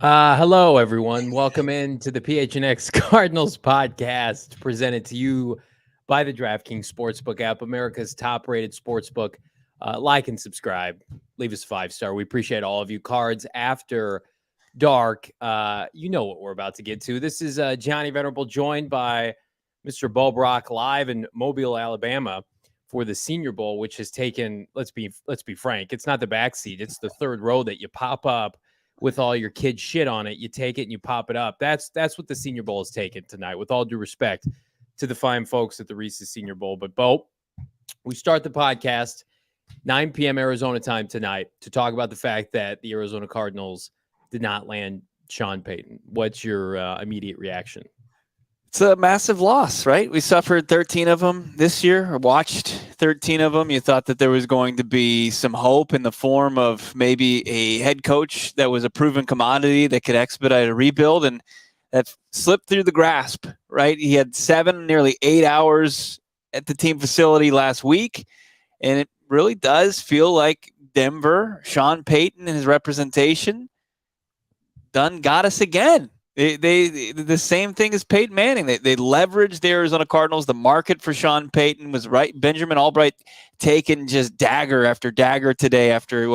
Hello, everyone. Welcome into the PHNX Cardinals Podcast, presented to you by the DraftKings Sportsbook app, America's top-rated sportsbook. Like and subscribe. Leave us a 5-star. We appreciate all of you. Cards After Dark. You know what we're about to get to. This is Johnny Venerable, joined by Mr. Bo Brack, live in Mobile, Alabama, for the Senior Bowl, which has taken. Let's be frank. It's not the backseat. It's the third row that you pop up with all your kid shit on it. You take it and you pop it up. That's what the Senior Bowl is taking tonight, with all due respect to the fine folks at the Reese Senior Bowl. But, Bo, we start the podcast 9 p.m. Arizona time tonight to talk about the fact that the Arizona Cardinals did not land Sean Payton. What's your immediate reaction? It's a massive loss, right? We suffered 13 of them this year, or watched 13 of them. You thought that there was going to be some hope in the form of maybe a head coach that was a proven commodity that could expedite a rebuild, and that slipped through the grasp, right? He had nearly 8 hours at the team facility last week, and it really does feel like Denver, Sean Payton and his representation done got us again. They the same thing as Peyton Manning. They leveraged the Arizona Cardinals. The market for Sean Payton was right. Benjamin Albright taking just dagger after dagger today after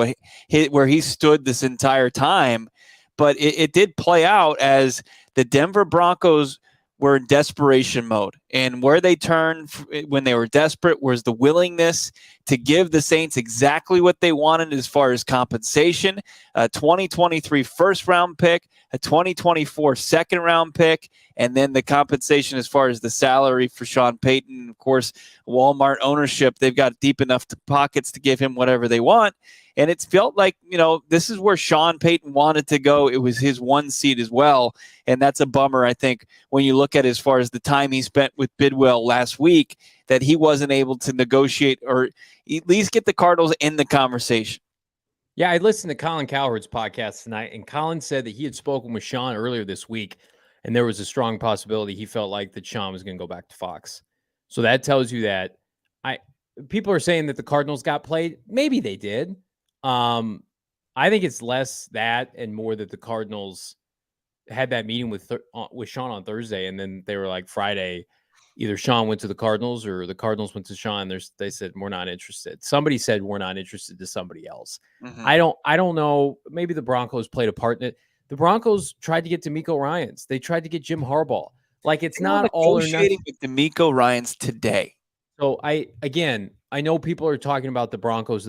where he stood this entire time. But it did play out as the Denver Broncos were in desperation mode. And where they turned when they were desperate was the willingness to give the Saints exactly what they wanted as far as compensation: a 2023 first-round pick, a 2024 second-round pick, and then the compensation as far as the salary for Sean Payton. Of course, Walmart ownership, they've got deep enough pockets to give him whatever they want. And it's felt like, this is where Sean Payton wanted to go. It was his one seat as well. And that's a bummer, I think, when you look at as far as the time he spent with Bidwill last week, that he wasn't able to negotiate or at least get the Cardinals in the conversation. Yeah, I listened to Colin Cowherd's podcast tonight, and Colin said that he had spoken with Sean earlier this week, and there was a strong possibility he felt like that Sean was going to go back to Fox. So that tells you that people are saying that the Cardinals got played. Maybe they did. I think it's less that and more that the Cardinals had that meeting with Sean on Thursday, and then they were like Friday, either Sean went to the Cardinals or the Cardinals went to Sean. They said, we're not interested. Somebody said we're not interested to somebody else. Mm-hmm. I don't know. Maybe the Broncos played a part in it. The Broncos tried to get D'Amico Ryans. They tried to get Jim Harbaugh. Like, it's not all or nothing. With D'Amico Ryans today. So I know people are talking about the Broncos.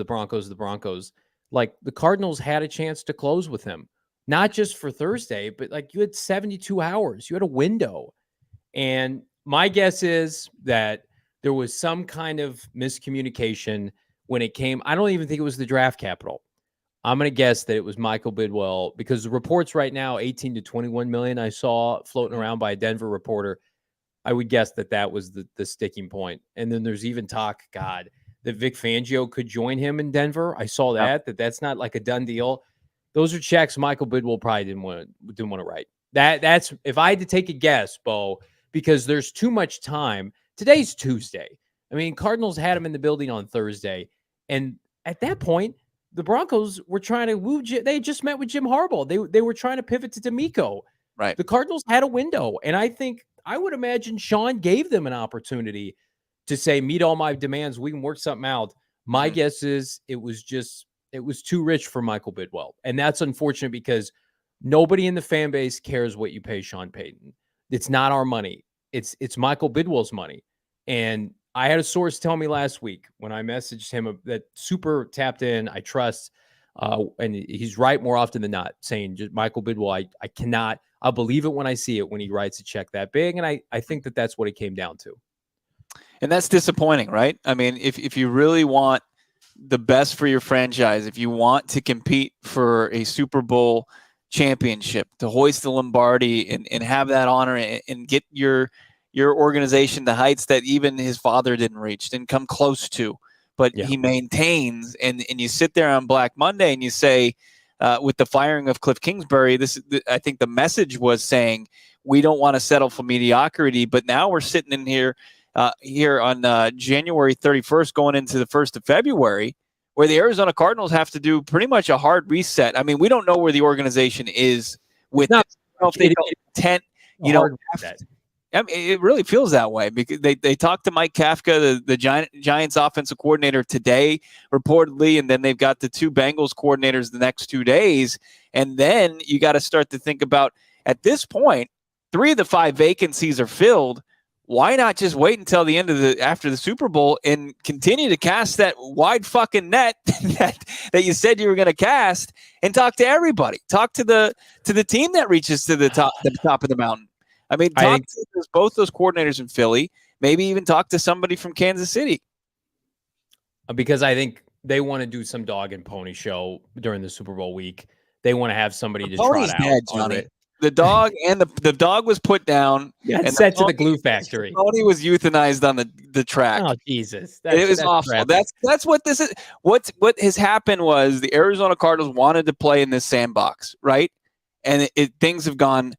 Like, the Cardinals had a chance to close with him, not just for Thursday, but like you had 72 hours. You had a window. And my guess is that there was some kind of miscommunication when it came. I don't even think it was the draft capital. I'm going to guess that it was Michael Bidwill, because the reports right now, 18 to 21 million, I saw floating around by a Denver reporter. I would guess that was the sticking point. And then there's even talk, that Vic Fangio could join him in Denver. I saw that's not like a done deal. Those are checks Michael Bidwill probably didn't want to write. That's if I had to take a guess, Bo, because there's too much time. Today's Tuesday. I mean, Cardinals had him in the building on Thursday. And at that point, the Broncos were trying to woo. They just met with Jim Harbaugh. They were trying to pivot to D'Amico. Right. The Cardinals had a window. And I would imagine Sean gave them an opportunity to say, meet all my demands. We can work something out. My guess is it was too rich for Michael Bidwill. And that's unfortunate, because nobody in the fan base cares what you pay Sean Payton. It's not our money. It's Michael Bidwill's money. And I had a source tell me last week when I messaged him that super tapped in, I trust, and he's right more often than not, saying just Michael Bidwill, I'll believe it when I see it, when he writes a check that big. And I think that's what it came down to. And that's disappointing, right? I mean, if you really want the best for your franchise, if you want to compete for a Super Bowl championship, to hoist the Lombardi and have that honor and get your organization to heights that even his father didn't come close to, but he maintains. And you sit there on Black Monday and you say, with the firing of Cliff Kingsbury, I think the message was saying, we don't want to settle for mediocrity. But now we're sitting in here on January 31st, going into the 1st of February, where the Arizona Cardinals have to do pretty much a hard reset. I mean, we don't know where the organization is with not, this. I don't know if they felt intent, hard with that. I mean, it really feels that way because they talked to Mike Kafka, the Giants offensive coordinator today, reportedly, and then they've got the 2 Bengals coordinators the next 2 days. And then you got to start to think about, at this point, 3 of the 5 vacancies are filled. Why not just wait until the end of after the Super Bowl and continue to cast that wide fucking net that you said you were going to cast and talk to everybody, talk to the team that reaches to the top of the mountain. I mean, talk to both those coordinators in Philly, maybe even talk to somebody from Kansas City. Because I think they want to do some dog and pony show during the Super Bowl week. They want to have somebody to trot out. Dead, Johnny. The dog and the dog was put down and sent to the glue factory. The pony was euthanized on the track. Oh, Jesus. It was awful. Tragic. That's what this is. What has happened was the Arizona Cardinals wanted to play in this sandbox, right? And things have gone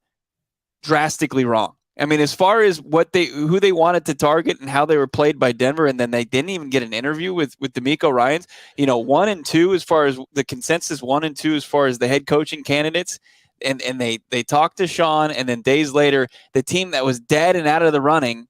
drastically wrong. I mean, as far as who they wanted to target and how they were played by Denver, and then they didn't even get an interview with D'Amico Ryans. 1 and 2 as far as the consensus, 1 and 2 as far as the head coaching candidates. And they talked to Sean, and then days later, the team that was dead and out of the running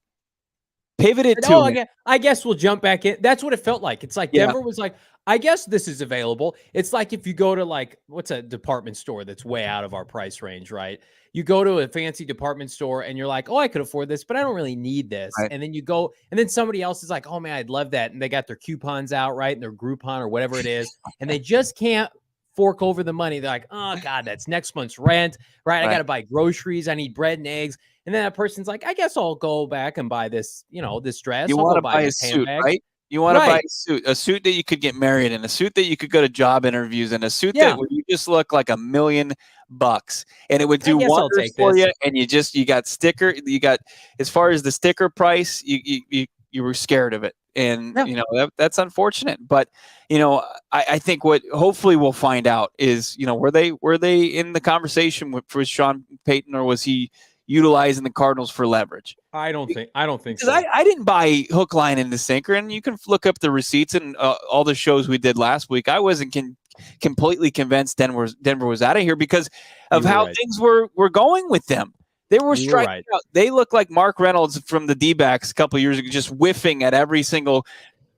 pivoted to him. I guess we'll jump back in. That's what it felt like. It's like Denver was like, I guess this is available. It's like if you go to what's a department store that's way out of our price range, right? You go to a fancy department store and you're like, oh, I could afford this, but I don't really need this. Right. And then you go, and then somebody else is like, oh man, I'd love that. And they got their coupons out, right? And their Groupon or whatever it is. And they just can't fork over the money. They're like, oh God, that's next month's rent, right? I got to buy groceries. I need bread and eggs. And then that person's like, I guess I'll go back and buy this, this dress. You want to buy a suit, right? You want to buy a suit that you could get married in, a suit that you could go to job interviews in, a suit that would you just look like $1 million, and it would do wonders for you. And you got sticker, as far as the sticker price, you were scared of it. And, that's unfortunate. But, I think what hopefully we'll find out is, were they in the conversation with Sean Payton, or was he utilizing the Cardinals for leverage? I don't think so. I didn't buy hook, line, and the sinker. And you can look up the receipts and all the shows we did last week. I wasn't completely convinced Denver was out of here because of how things were going with them. They were striking out. They looked like Mark Reynolds from the D-backs a couple of years ago, just whiffing at every single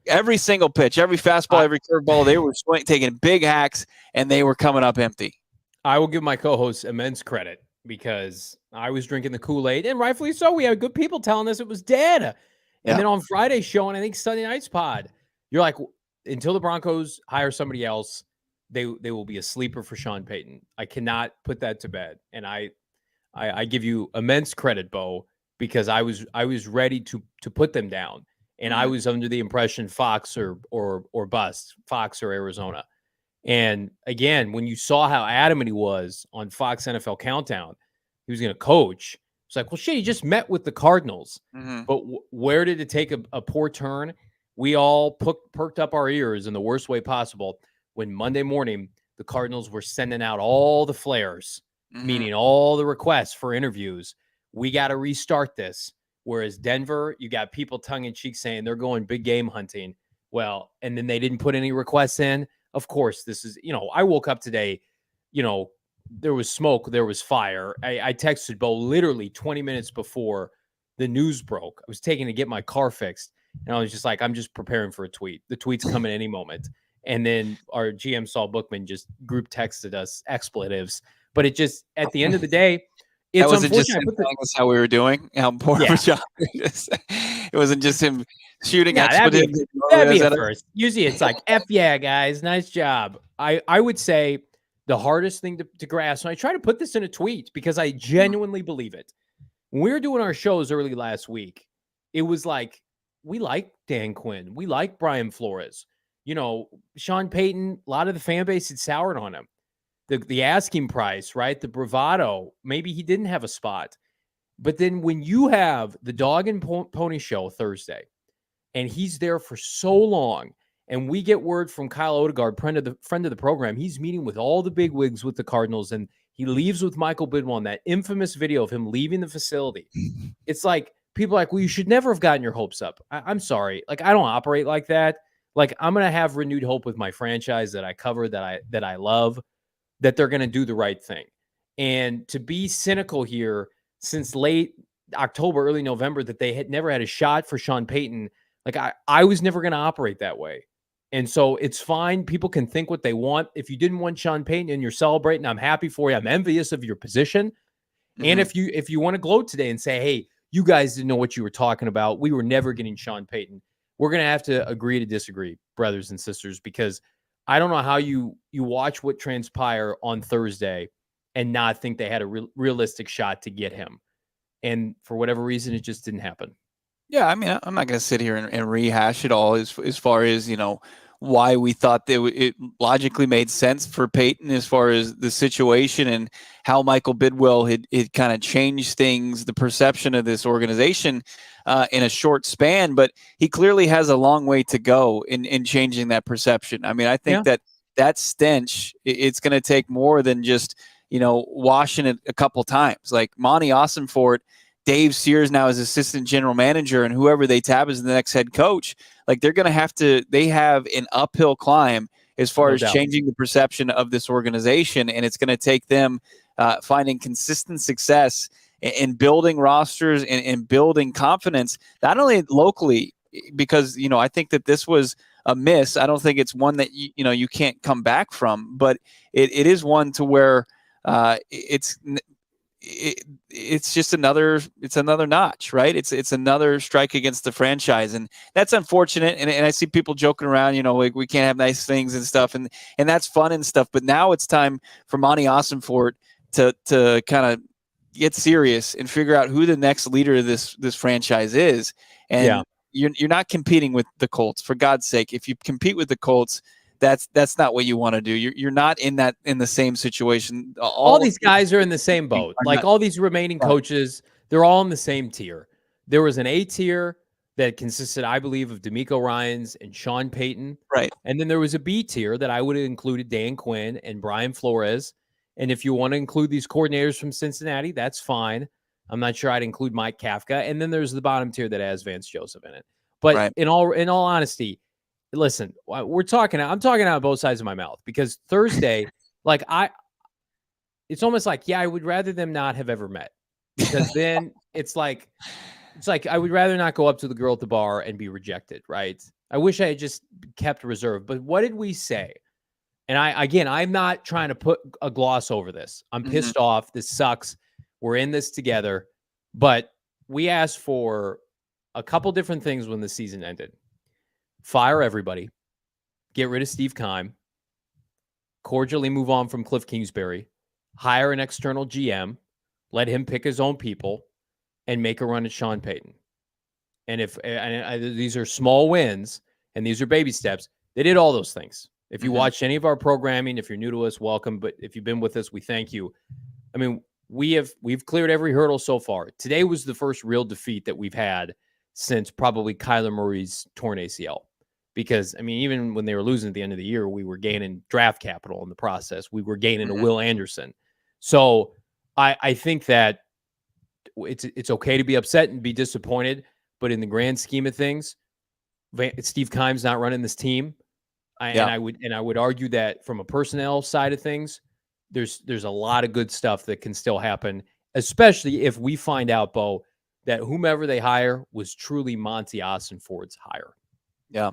pitch, every fastball, every curveball. They were taking big hacks, and they were coming up empty. I will give my co-host immense credit because I was drinking the Kool-Aid, and rightfully so. We had good people telling us it was dead. And then on Friday's show, and I think Sunday night's pod, you're like, until the Broncos hire somebody else, they will be a sleeper for Sean Payton. I cannot put that to bed. And I give you immense credit, Bo, because I was ready to put them down. And I was under the impression Fox or bust, Fox or Arizona. And again, when you saw how adamant he was on Fox NFL Countdown, he was going to coach. It's like, well, shit, he just met with the Cardinals. Mm-hmm. But where did it take a poor turn? We all perked up our ears in the worst way possible when Monday morning the Cardinals were sending out all the flares, meaning all the requests for interviews. We got to restart this. Whereas Denver, you got people tongue-in-cheek saying they're going big game hunting. Well, and then they didn't put any requests in. Of course, this is, I woke up today, there was smoke, there was fire. I texted Bo literally 20 minutes before the news broke. I was taking to get my car fixed. And I was just like, I'm just preparing for a tweet. The tweet's coming any moment. And then our GM Saul Bookman just group texted us expletives. But it just, at the end of the day, it's unfortunate. That's how we were doing. How poor of a job it is. It wasn't just him shooting expletives. That'd be a first. Usually it's like, F yeah, guys, nice job. I would say the hardest thing to grasp, and I try to put this in a tweet because I genuinely believe it. When we were doing our shows early last week, it was like, we like Dan Quinn. We like Brian Flores. Sean Payton, a lot of the fan base had soured on him. The asking price, right? The bravado. Maybe he didn't have a spot. But then when you have the dog and pony show Thursday, and he's there for so long, and we get word from Kyle Odegaard, friend of the program, he's meeting with all the big wigs with the Cardinals, and he leaves with Michael Bidwill on that infamous video of him leaving the facility. It's like, people are like, well, you should never have gotten your hopes up. I'm sorry. Like, I don't operate like that. Like, I'm going to have renewed hope with my franchise that I cover, that I love, that they're going to do the right thing. And to be cynical here since late October, early November, that they had never had a shot for Sean Payton, like I was never going to operate that way. And so it's fine. People can think what they want. If you didn't want Sean Payton and you're celebrating, I'm happy for you. I'm envious of your position. And if you want to gloat today and say, hey, you guys didn't know what you were talking about, we were never getting Sean Payton, we're going to have to agree to disagree, brothers and sisters, because I don't know how you watch what transpired on Thursday and not think they had a realistic shot to get him. And for whatever reason, it just didn't happen. Yeah, I mean, I'm not going to sit here and rehash it all as far as, why we thought that it logically made sense for Payton as far as the situation and how Michael Bidwill had kind of changed things, the perception of this organization in a short span. But he clearly has a long way to go in changing that perception. I mean, I think that stench, it's going to take more than just, washing it a couple times. Like Monty Ossenfort, Dave Sears now as assistant general manager, and whoever they tab as the next head coach, like they're going to they have an uphill climb as far as changing the perception of this organization. And it's going to take them finding consistent success in building rosters and building confidence, not only locally, because, I think that this was a miss. I don't think it's one that, you can't come back from, but it is one to where it's just another notch, right? It's another strike against the franchise, and that's unfortunate. And I see people joking around, like we can't have nice things and stuff, and that's fun and stuff. But now it's time for Monty Ossenfort to kind of get serious and figure out who the next leader of this franchise is. And you're not competing with the Colts, for God's sake. If you compete with the Colts, that's not what you want to do. You're not in the same situation. All these guys are in the same boat. Like all these remaining coaches, they're all in the same tier. There was an A tier that consisted, I believe, of D'Amico Ryans and Sean Payton. Right. And then there was a B tier that I would have included Dan Quinn and Brian Flores. And if you want to include these coordinators from Cincinnati, that's fine. I'm not sure I'd include Mike Kafka. And then there's the bottom tier that has Vance Joseph in it. But in all honesty, listen, I'm talking out of both sides of my mouth, because Thursday, it's almost like, I would rather them not have ever met, because then it's like I would rather not go up to the girl at the bar and be rejected. Right. I wish I had just kept reserve. But what did we say? And I'm not trying to put a gloss over this. I'm pissed off. This sucks. We're in this together. But we asked for a couple different things when the season ended. Fire everybody, get rid of Steve Keim, cordially move on from Cliff Kingsbury, hire an external GM, let him pick his own people, and make a run at Sean Payton. And these are small wins and these are baby steps, they did all those things. If you watched any of our programming, if you're new to us, welcome. But if you've been with us, we thank you. I mean, we've cleared every hurdle so far. Today was the first real defeat that we've had since probably Kyler Murray's torn ACL. Because, I mean, even when they were losing at the end of the year, we were gaining draft capital in the process. We were gaining a Will Anderson. So I think that it's okay to be upset and be disappointed. But in the grand scheme of things, Steve Keim's not running this team. And I would argue that from a personnel side of things, there's a lot of good stuff that can still happen, especially if we find out, Bo, that whomever they hire was truly Monty Ossenfort's hire. Yeah.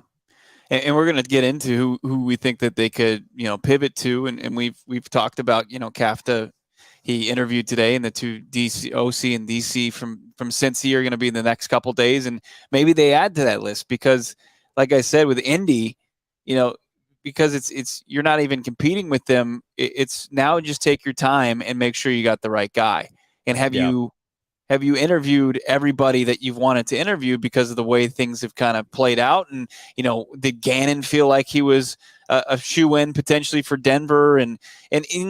And we're going to get into who we think that they could, pivot to. And we've talked about, Kafka. He interviewed today, and the two OC and DC from Cincy are going to be in the next couple days. And maybe they add to that list because, like I said, with Indy, because it's you're not even competing with them. It's now just take your time and make sure you got the right guy. And have you interviewed everybody that you've wanted to interview because of the way things have kind of played out? And, did Gannon feel like he was a shoe-in potentially for Denver? And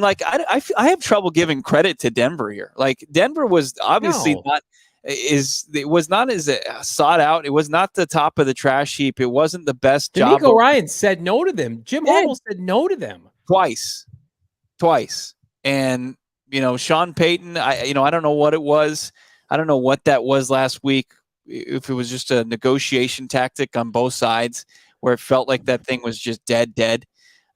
like, I have trouble giving credit to Denver here. Like, Denver was obviously not as sought out. It was not the top of the trash heap. It wasn't the best job. D'Amico Ryan said no to them. Jim Harbaugh said no to them. Twice. And, Sean Payton, I don't know what it was. I don't know what that was last week, if it was just a negotiation tactic on both sides where it felt like that thing was just dead.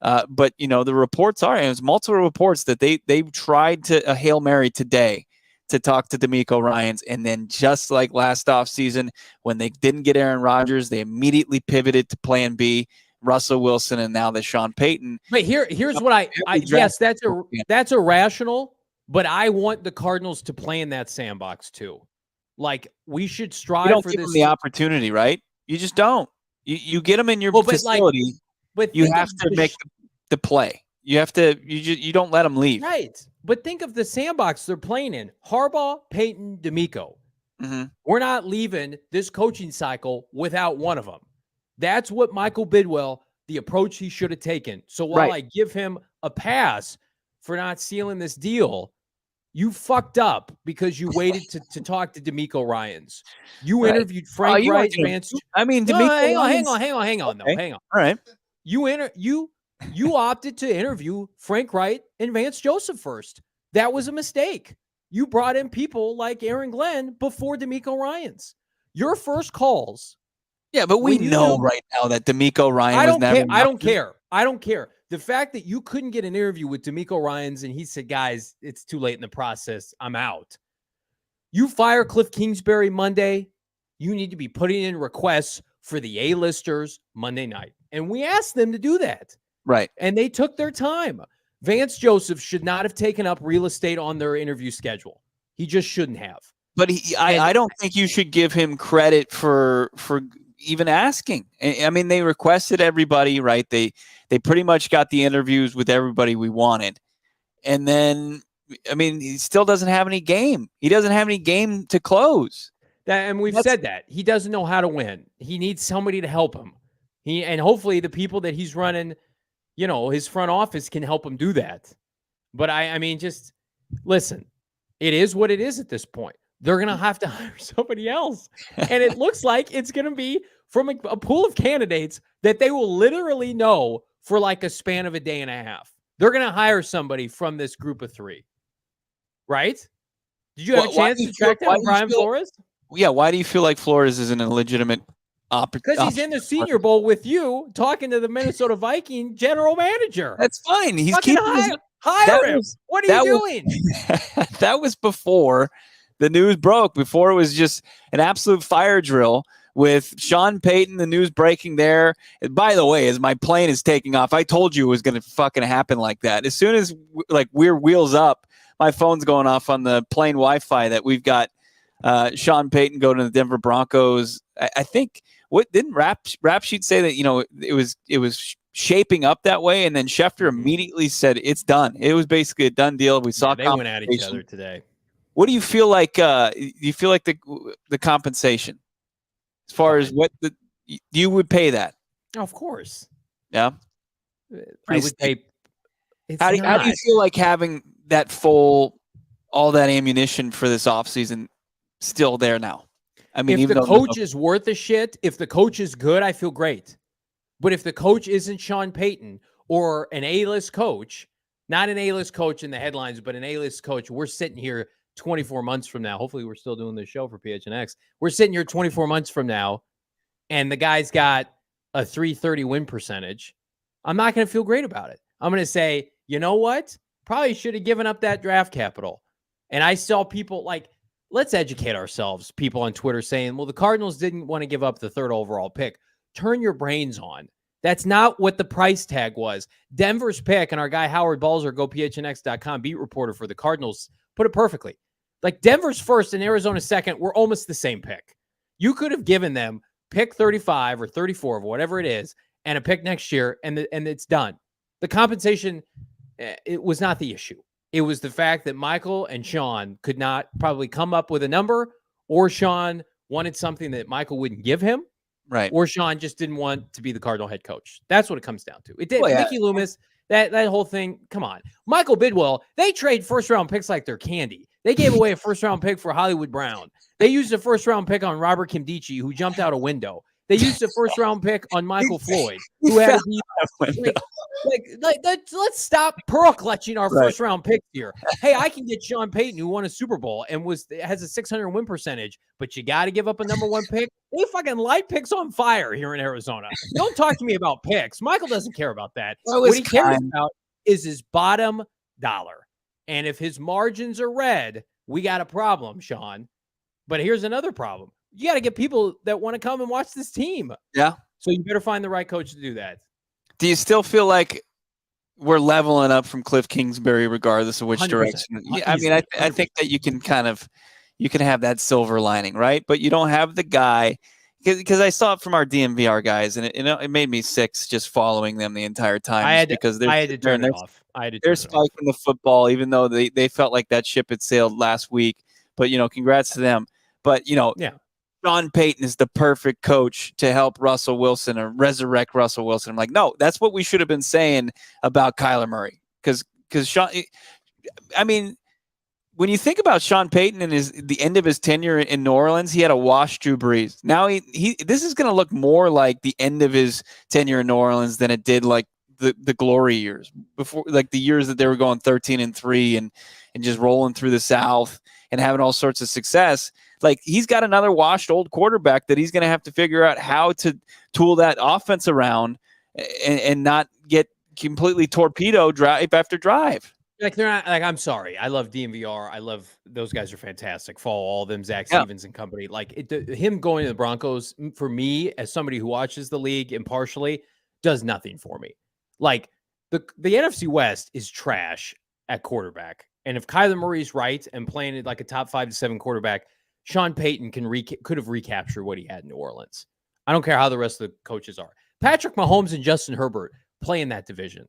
But the reports are, and there's multiple reports that they tried a Hail Mary today to talk to DeMeco Ryans, and then just like last offseason, when they didn't get Aaron Rodgers, they immediately pivoted to Plan B, Russell Wilson, and now the Sean Payton. But here's what yes, that's irrational, but I want the Cardinals to play in that sandbox too. Like, we should strive you don't for give this. Them the opportunity, right? You just don't. You get them in your facility. But you have to make the play. You have to. You don't let them leave. Right. But think of the sandbox they're playing in: Harbaugh, Payton, DeMeco. Mm-hmm. We're not leaving this coaching cycle without one of them. That's what Michael Bidwill, the approach he should have taken. So while I give him a pass for not sealing this deal, you fucked up because you waited to talk to DeMeco Ryans. You interviewed Frank Wright, Vance. DeMeco. Hang on. All right. You opted to interview Frank Wright and Vance Joseph first. That was a mistake. You brought in people like Aaron Glenn before DeMeco Ryans. Your first calls. Yeah, but we know right now that DeMeco Ryan was never. I don't care. The fact that you couldn't get an interview with DeMeco Ryans and he said, guys, it's too late in the process. I'm out. You fire Cliff Kingsbury Monday. You need to be putting in requests for the A-listers Monday night. And we asked them to do that. Right. And they took their time. Vance Joseph should not have taken up real estate on their interview schedule. He just shouldn't have. But I don't think you should give him credit for even asking. I mean, they requested everybody, right? They pretty much got the interviews with everybody we wanted. And then, I mean, he still doesn't have any game. He doesn't have any game to close. And we've said that. He doesn't know how to win. He needs somebody to help him. And hopefully the people that he's running, his front office can help him do that. But I mean, just listen, it is what it is at this point. They're going to have to hire somebody else. And it looks like it's going to be from a pool of candidates that they will literally know for like a span of a day and a half. They're going to hire somebody from this group of three. Right? Did you have a chance to track down Brian Flores? Yeah. Why do you feel like Flores is an illegitimate opportunity? Because he's in the Senior Bowl with you talking to the Minnesota Viking general manager. That's fine. He's hire him. What are you doing? That was before the news broke, before it was just an absolute fire drill with Sean Payton, the news breaking there. And by the way, as my plane is taking off, I told you it was going to fucking happen like that. As soon as we're wheels up, my phone's going off on the plane Wi-Fi that we've got Sean Payton going to the Denver Broncos. I think what didn't Rap Sheet say that, it was shaping up that way, and then Schefter immediately said it's done. It was basically a done deal. We saw they went at each other today. What do you feel like? Do you feel like the compensation, as far as what you would pay that? Of course. Yeah. I would pay. How do you feel like having that all that ammunition for this offseason still there now? I mean, if the coach is worth a shit, if the coach is good, I feel great. But if the coach isn't Sean Payton or an A-list coach, not an A-list coach in the headlines, but an A-list coach, we're sitting here 24 months from now. Hopefully we're still doing this show for PHNX. We're sitting here 24 months from now, and the guy's got a .330 win percentage. I'm not going to feel great about it. I'm going to say, you know what? Probably should have given up that draft capital. And I saw people let's educate ourselves. People on Twitter saying, well, the Cardinals didn't want to give up the 3rd overall pick. Turn your brains on. That's not what the price tag was. Denver's pick, and our guy Howard Balzer, GoPHNX.com beat reporter for the Cardinals, put it perfectly. Denver's 1st and Arizona's 2nd were almost the same pick. You could have given them pick 35 or 34 or whatever it is, and a pick next year, and it's done. The compensation, it was not the issue. It was the fact that Michael and Sean could not probably come up with a number, or Sean wanted something that Michael wouldn't give him. Right. Or Sean just didn't want to be the Cardinal head coach. That's what it comes down to. It did. Mickey Loomis, that whole thing. Come on. Michael Bidwill, they trade 1st-round picks like they're candy. They gave away a 1st-round pick for Hollywood Brown. They used a 1st-round pick on Robert Kimdichie, who jumped out a window. They used a 1st-round pick on Michael Floyd, who had Let's stop pearl clutching our Right. first round picks here. Hey, I can get Sean Payton, who won a Super Bowl and has a 600 win percentage, but you got to give up a number one pick. They fucking light picks on fire here in Arizona. Don't talk to me about picks. Michael doesn't care about that. What he cares about is his bottom dollar. And if his margins are red, we got a problem, Sean. But here's another problem. You got to get people that want to come and watch this team. Yeah. So you better find the right coach to do that. Do you still feel like we're leveling up from Cliff Kingsbury, regardless of which 100%. direction? Yeah, I mean, I think that you can have that silver lining, right? But you don't have the guy, because I saw it from our DMVR guys, and it made me sick just following them the entire time. I had to turn it off. They're spiking the football, even though they felt like that ship had sailed last week. But congrats to them. But yeah. Sean Payton is the perfect coach to help Russell Wilson or resurrect Russell Wilson. I'm like, no, that's what we should have been saying about Kyler Murray. Because Sean, I mean, when you think about Sean Payton and the end of his tenure in New Orleans, he had a washed Drew Brees. Now this is going to look more like the end of his tenure in New Orleans than it did like the glory years before, like the years that they were going 13-3 and just rolling through the South and having all sorts of success. Like, he's got another washed old quarterback that he's going to have to figure out how to tool that offense around and not get completely torpedoed drive after drive. Like, they're not, like, I'm sorry. I love DMVR. I love those guys are fantastic. Follow all of them, Zach Stevens and company. Like, him going to the Broncos, for me, as somebody who watches the league impartially, does nothing for me. Like, the NFC West is trash at quarterback. And if Kyler Murray's right and playing it like a top 5 to 7 quarterback, Sean Payton could have recaptured what he had in New Orleans. I don't care how the rest of the coaches are. Patrick Mahomes and Justin Herbert play in that division.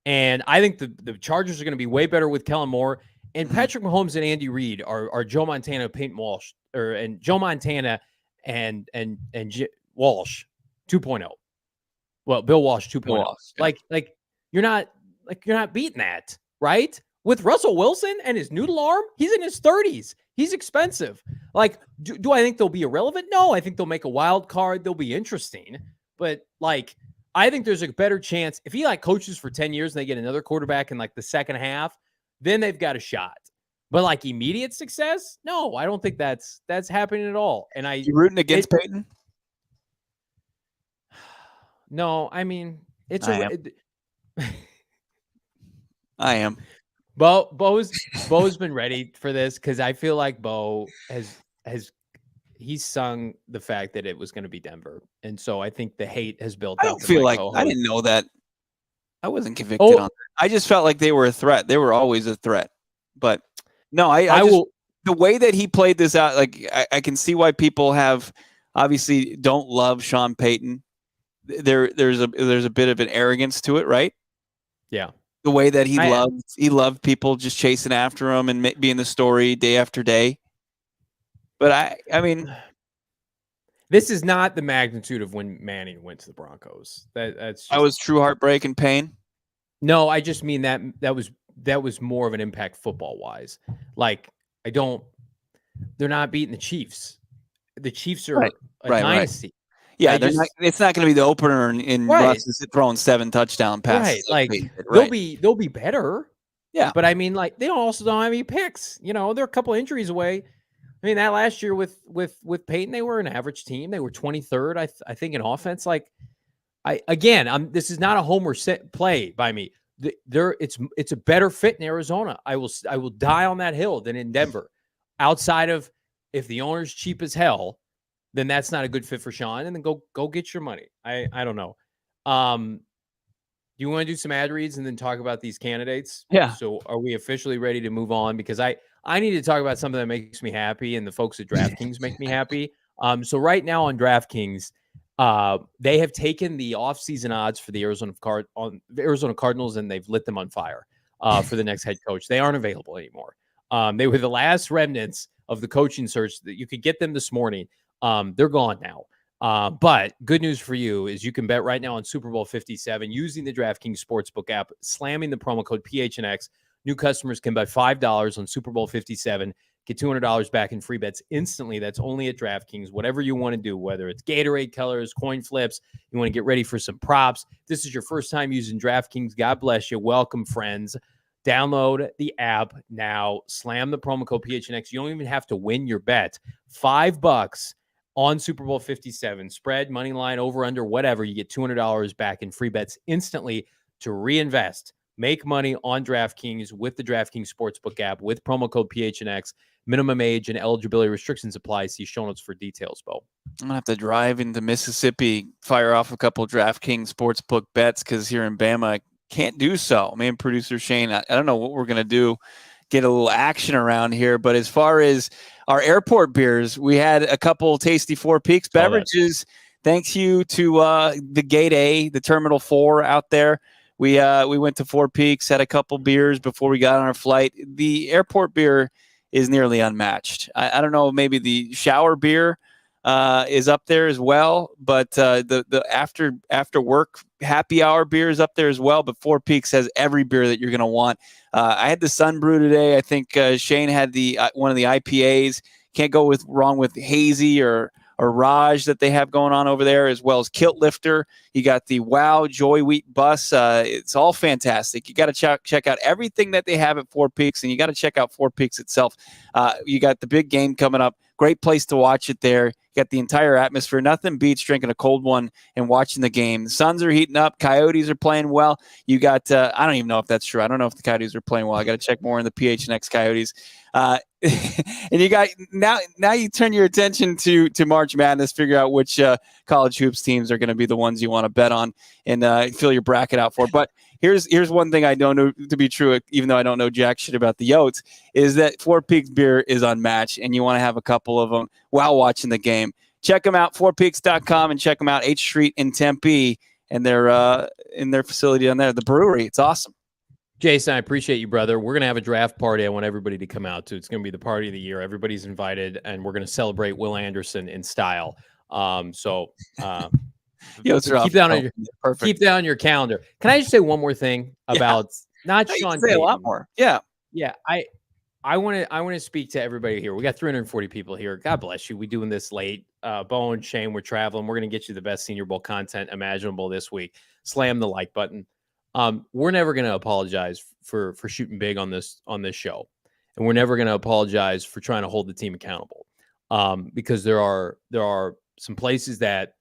And I think the Chargers are going to be way better with Kellen Moore. And Patrick Mahomes and Andy Reid are Joe Montana, Peyton Walsh, and Joe Montana and Walsh 2.0. Well, Bill Walsh 2.0. Yeah. Like you're not beating that, right? With Russell Wilson and his noodle arm, he's in his 30s. He's expensive. Like, do I think they'll be irrelevant? No, I think they'll make a wild card. They'll be interesting. But, like, I think there's a better chance. If he, coaches for 10 years and they get another quarterback in, the second half, then they've got a shot. But, immediate success? No, I don't think that's happening at all. And you rooting against Peyton? No, I mean, I am. Bo's been ready for this because I feel like Bo he's sung the fact that it was going to be Denver, and so I think the hate has built up. I don't feel like I didn't know that. I wasn't convicted on that. I just felt like they were a threat. They were always a threat, but no, the way that he played this out, I can see why people obviously don't love Sean Payton. There's a bit of an arrogance to it, right? Yeah. The way that he loved people just chasing after him and being the story day after day. But I mean, this is not the magnitude of when Manning went to the Broncos. That was true heartbreak and pain. No, I just mean that was more of an impact football wise. They're not beating the Chiefs. The Chiefs are a dynasty. Right. Yeah, it's not going to be the opener in Russ throwing 7 touchdown passes. Right, they'll be better. Yeah, but I mean, they also don't have any picks. They're a couple injuries away. I mean, that last year with Peyton, they were an average team. They were 23rd, I think, in offense. This is not a homer play by me. It's a better fit in Arizona. I will die on that hill than in Denver. Outside of if the owner's cheap as hell, then that's not a good fit for Sean. And then go get your money. I don't know. Do you want to do some ad reads and then talk about these candidates? Yeah. So are we officially ready to move on? Because I need to talk about something that makes me happy, and the folks at DraftKings make me happy. So right now on DraftKings, they have taken the offseason odds for the Arizona Cardinals, and they've lit them on fire for the next head coach. They aren't available anymore. They were the last remnants of the coaching search that you could get them this morning. They're gone now. But good news for you is you can bet right now on Super Bowl 57 using the DraftKings Sportsbook app, slamming the promo code PHNX. New customers can bet $5 on Super Bowl 57. Get $200 back in free bets instantly. That's only at DraftKings. Whatever you want to do, whether it's Gatorade colors, coin flips, you want to get ready for some props. This is your first time using DraftKings. God bless you. Welcome, friends. Download the app now. Slam the promo code PHNX. You don't even have to win your bet. $5 on Super Bowl 57. Spread, money line, over, under, whatever. You get $200 back in free bets instantly to reinvest. Make money on DraftKings with the DraftKings Sportsbook app with promo code PHNX. Minimum age and eligibility restrictions apply. See show notes for details, Bo. I'm going to have to drive into Mississippi, fire off a couple Draftkings Sportsbook bets because here in Bama, I can't do so. Me and producer Shane, I don't know what we're going to do, get a little action around here. But as far as our airport beers, we had a couple tasty Four Peaks beverages. Thanks you to the Gate A, the Terminal 4 out there. We went to Four Peaks, had a couple beers before we got on our flight. The airport beer is nearly unmatched. I don't know, maybe the shower beer is up there as well, but the after work happy hour beer is up there as well. But Four Peaks has every beer that you're going to want. I had the Sun Brew today. I think Shane had the one of the IPAs. Can't go wrong with Hazy or Raj that they have going on over there, as well as Kilt Lifter. You got the Wow Joy Wheat Bus. It's all fantastic. You got to check out everything that they have at Four Peaks, and you got to check out Four Peaks itself. You got the big game coming up. Great place to watch it there. You got the entire atmosphere. Nothing beats drinking a cold one and watching the game. The Suns are heating up. Coyotes are playing well. You got, I don't even know if that's true. I don't know if the Coyotes are playing well. I got to check more on the PHNX Coyotes. And you got now you turn your attention to March Madness, figure out which college hoops teams are going to be the ones you want to bet on and fill your bracket out for. But here's one thing I don't know to be true, even though I don't know jack shit about the Yotes, is that Four Peaks beer is unmatched, and you want to have a couple of them while watching the game. Check them out, fourpeaks.com, and check them out, H Street in Tempe, and they're in their facility down there, the brewery. It's awesome. Jason, I appreciate you, brother. We're going to have a draft party I want everybody to come out to. It's going to be the party of the year. Everybody's invited, and we're going to celebrate Will Anderson in style. Keep that on your calendar. Can I just say one more thing about not Sean Payton? A lot more. Yeah. I want to speak to everybody here. We got 340 people here. God bless you. We're doing this late. Bo and Shane, we're traveling. We're going to get you the best Senior Bowl content imaginable this week. Slam the like button. We're never going to apologize for shooting big on this show, and we're never going to apologize for trying to hold the team accountable, because there are some places that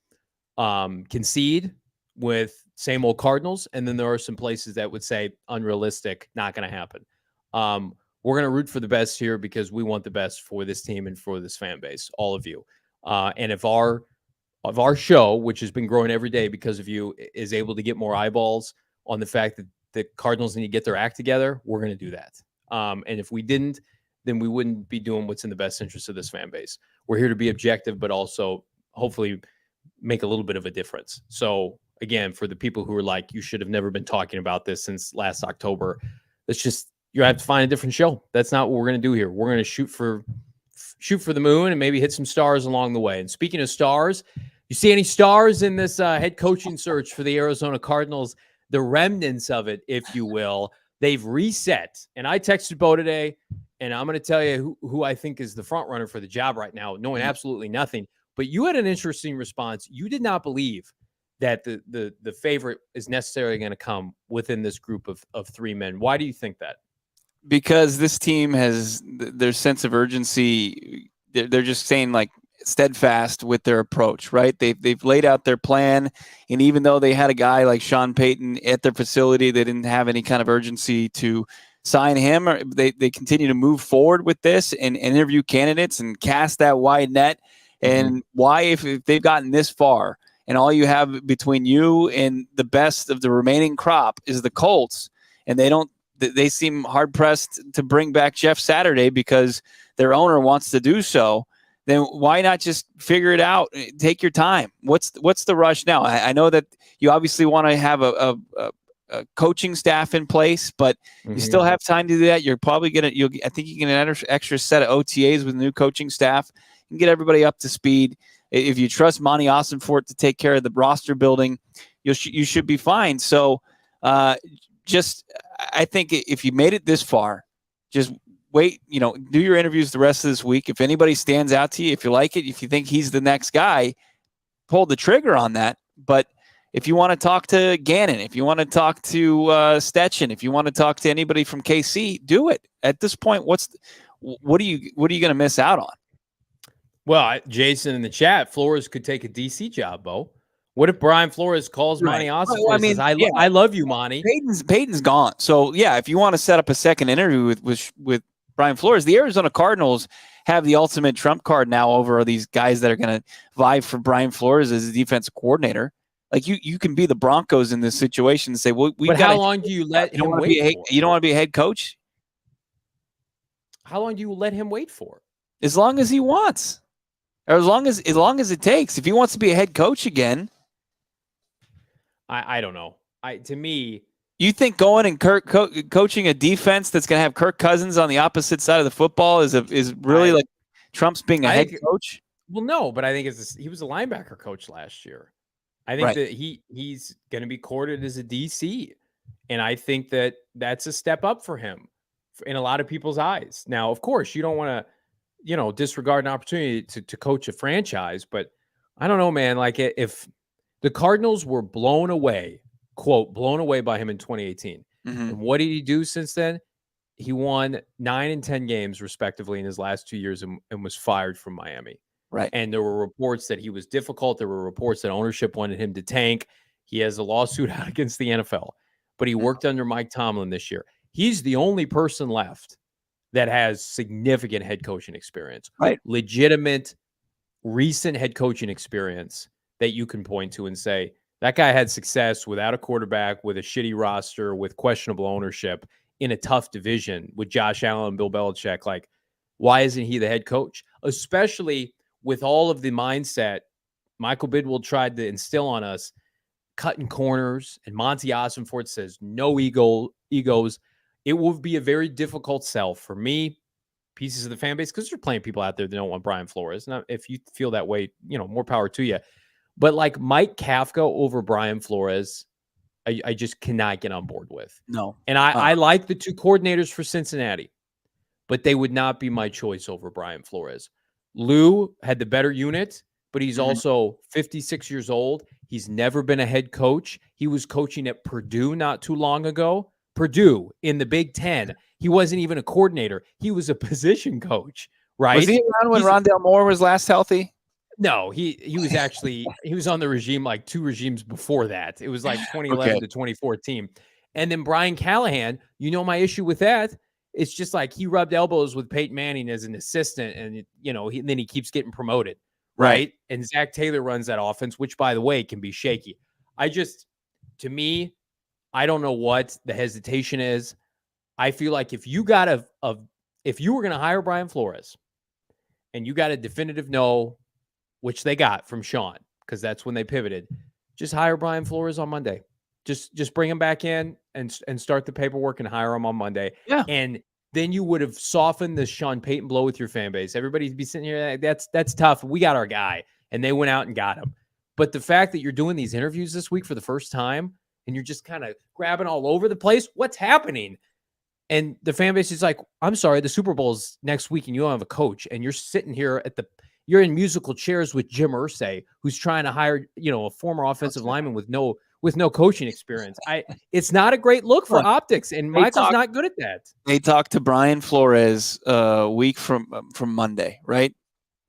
concede with same old Cardinals, and then there are some places that would say unrealistic, not going to happen. We're going to root for the best here because we want the best for this team and for this fan base, all of you. And if our show, which has been growing every day because of you, is able to get more eyeballs on the fact that the Cardinals need to get their act together, we're going to do that. And if we didn't, then we wouldn't be doing what's in the best interest of this fan base. We're here to be objective, but also hopefully make a little bit of a difference. So again, for the people who are like, you should have never been talking about this since last October, you have to find a different show. That's not what we're going to do here. We're going to shoot for the moon and maybe hit some stars along the way. And speaking of stars, you see any stars in this head coaching search for the Arizona Cardinals? The remnants of it, if you will. They've reset. And I texted Bo today, and I'm going to tell you who I think is the front runner for the job right now, knowing absolutely nothing. But you had an interesting response. You did not believe that the favorite is necessarily going to come within this group of three men. Why do you think that? Because this team has their sense of urgency. They're just saying, like, steadfast with their approach, right? They've laid out their plan, and even though they had a guy like Sean Payton at their facility, they didn't have any kind of urgency to sign him. Or they continue to move forward with this and interview candidates and cast that wide net. And why, if they've gotten this far, and all you have between you and the best of the remaining crop is the Colts, and they seem hard pressed to bring back Jeff Saturday because their owner wants to do so, then why not just figure it out? Take your time. What's the rush now? I know that you obviously want to have a coaching staff in place, but you still have time to do that. You're probably I think you can get an extra set of OTAs with the new coaching staff and get everybody up to speed. If you trust Monty Ossenfort to take care of the roster building, you should be fine. So I think if you made it this far, just wait, do your interviews the rest of this week. If anybody stands out to you, if you like it, if you think he's the next guy, pull the trigger on that. But if you want to talk to Gannon, if you want to talk to Stetchen, if you want to talk to anybody from KC, do it. At this point, what are you going to miss out on? Well, Jason in the chat, Flores could take a DC job, Bo. What if Brian Flores calls Monty Ossenfort and says, I love you, Monty? Payton's gone. So, yeah, if you want to set up a second interview with Brian Flores, the Arizona Cardinals have the ultimate trump card now over these guys that are going to vie for Brian Flores as a defensive coordinator. Like, you can be the Broncos in this situation and say, well, but how long do you let him wait for? You don't want to be a head coach? How long do you let him wait for? As long as he wants. Or as long as it takes. If he wants to be a head coach again. I don't know. To me, you think going and coaching a defense that's going to have Kirk Cousins on the opposite side of the football is really like Trump's being a head coach? Well, no, but I think he was a linebacker coach last year. I think that he's going to be courted as a DC, and I think that that's a step up for him in a lot of people's eyes. Now, of course, you don't want to, disregard an opportunity to coach a franchise, but I don't know, man. Like, if the Cardinals were blown away, quote, blown away by him in 2018. Mm-hmm. And what did he do since then? He won 9 and 10 games, respectively, in his last 2 years and was fired from Miami. Right. And there were reports that he was difficult. There were reports that ownership wanted him to tank. He has a lawsuit out against the NFL. But he worked under Mike Tomlin this year. He's the only person left that has significant head coaching experience. Right. Legitimate, recent head coaching experience that you can point to and say, that guy had success without a quarterback, with a shitty roster, with questionable ownership in a tough division with Josh Allen and Bill Belichick. Like, why isn't he the head coach? Especially with all of the mindset Michael Bidwill tried to instill on us, cutting corners, and Monty Ossenfort says no egos. It will be a very difficult sell for me, pieces of the fan base, because there's plenty of people out there that don't want Brian Flores. Now, if you feel that way, more power to you. But like Mike Kafka over Brian Flores, I just cannot get on board with. No. And I like the two coordinators for Cincinnati, but they would not be my choice over Brian Flores. Lou had the better unit, but he's also 56 years old. He's never been a head coach. He was coaching at Purdue not too long ago. Purdue in the Big Ten. He wasn't even a coordinator. He was a position coach, right? Was he around when Rondale Moore was last healthy? No, he was actually he was on the regime like 2 regimes before that. It was like 2011 to 2014. And then Brian Callahan, my issue with that, it's just like he rubbed elbows with Peyton Manning as an assistant, and then he keeps getting promoted, right? And Zach Taylor runs that offense, which, by the way, can be shaky. To me, I don't know what the hesitation is. I feel like if you were going to hire Brian Flores and you got a definitive no, which they got from Sean, because that's when they pivoted, just hire Brian Flores on Monday. Just bring him back in and start the paperwork and hire him on Monday. Yeah. And then you would have softened the Sean Payton blow with your fan base. Everybody'd be sitting here, that's tough. We got our guy. And they went out and got him. But the fact that you're doing these interviews this week for the first time and you're just kind of grabbing all over the place, what's happening? And the fan base is like, I'm sorry, the Super Bowl's next week and you don't have a coach. And you're sitting here you're in musical chairs with Jim Irsay, who's trying to hire, a former offensive lineman with no coaching experience. It's not a great look for optics, and Michael's not good at that. They talked to Brian Flores a week from Monday, right?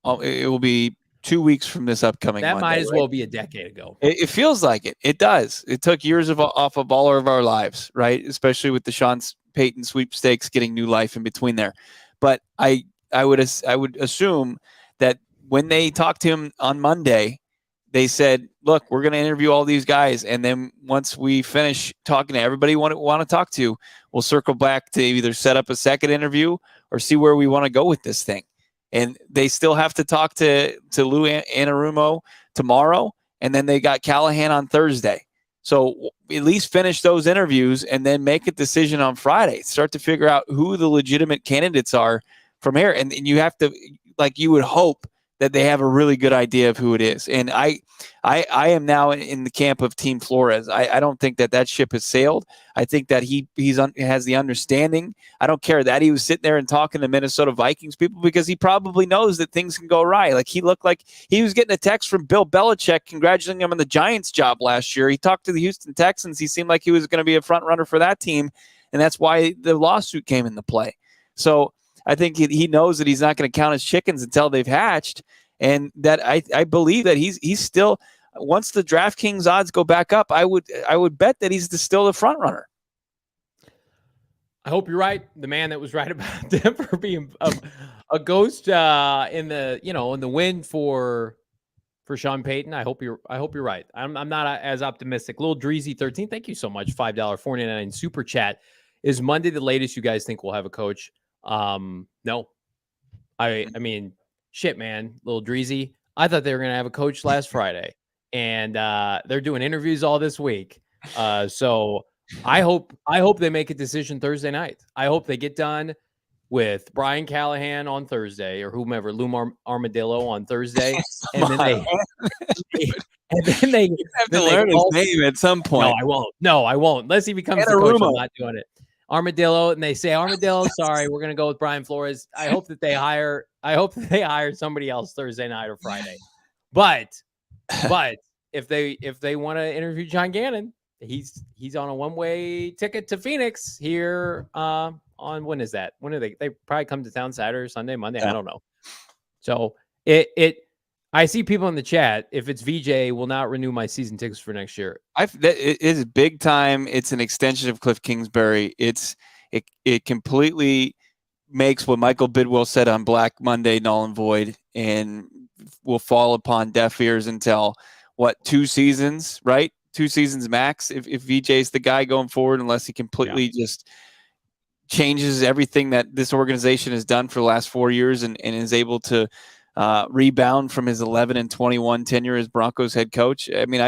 It will be 2 weeks from this upcoming Monday. That might as well be a decade ago. It feels like it. It does. It took years off of all of our lives, right? Especially with the Sean Payton sweepstakes getting new life in between there. But I would assume that when they talked to him on Monday, they said, look, we're going to interview all these guys. And then once we finish talking to everybody we want to talk to, we'll circle back to either set up a second interview or see where we want to go with this thing. And they still have to talk to Lou Anarumo tomorrow. And then they got Callahan on Thursday. So at least finish those interviews and then make a decision on Friday. Start to figure out who the legitimate candidates are from here. And you have to, like, you would hope that they have a really good idea of who it is. And I am now in the camp of Team Flores. I don't think that ship has sailed. I think that he has the understanding. I don't care that he was sitting there and talking to Minnesota Vikings people, because he probably knows that things can go awry. Like, he looked like he was getting a text from Bill Belichick congratulating him on the Giants job last year. He talked to the Houston Texans. He seemed like he was going to be a front runner for that team, and that's why the lawsuit came into play. So I think he knows that he's not going to count his chickens until they've hatched, and that I believe that he's still, once the DraftKings odds go back up, I would bet that he's still the front runner. I hope you're right. The man that was right about Denver being a ghost in the win for Sean Payton. I hope you're right. I'm not as optimistic. Little Dreezy 13, thank you so much. $5.49 super chat. Is Monday the latest you guys think we'll have a coach? No. I mean, shit, man. Little Dreezy. I thought they were gonna have a coach last Friday, and they're doing interviews all this week. So I hope they make a decision Thursday night. I hope they get done with Brian Callahan on Thursday, or whomever, Lou Armadillo on Thursday, and then they have to learn his name at some point. No, I won't. Unless he becomes the coach, I'm not doing it. Armadillo, and they say, Armadillo, sorry, we're gonna go with Brian Flores. I hope that they hire somebody else Thursday night or Friday. But if they want to interview John Gannon, he's on a one-way ticket to Phoenix here on, when is that? When are they probably come to town Saturday or Sunday, Monday? Yeah. I don't know. So I see people in the chat. If it's VJ, will not renew my season tickets for next year. It is big time. It's an extension of Cliff Kingsbury. It completely makes what Michael Bidwill said on Black Monday null and void, and will fall upon deaf ears until 2 seasons, right? 2 seasons max. If VJ's the guy going forward, unless he completely just changes everything that this organization has done for the last 4 years and is able to rebound from his 11-21 tenure as Broncos head coach. I mean,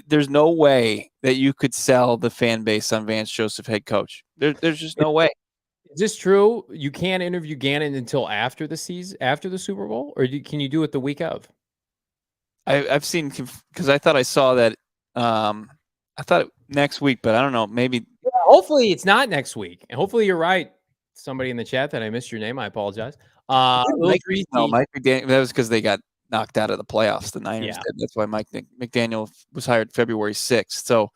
there's no way that you could sell the fan base on Vance Joseph head coach. There's just no way. Is this true? You can't interview Gannon until after the season, after the Super Bowl, or can you do it the week of? I've seen, because I thought I saw that. I thought next week, but I don't know. Maybe. Yeah, hopefully it's not next week, and hopefully you're right. Somebody in the chat that I missed your name. I apologize. Mike McDaniel, that was because they got knocked out of the playoffs. The Niners did. That's why Mike McDaniel was hired February 6th. So,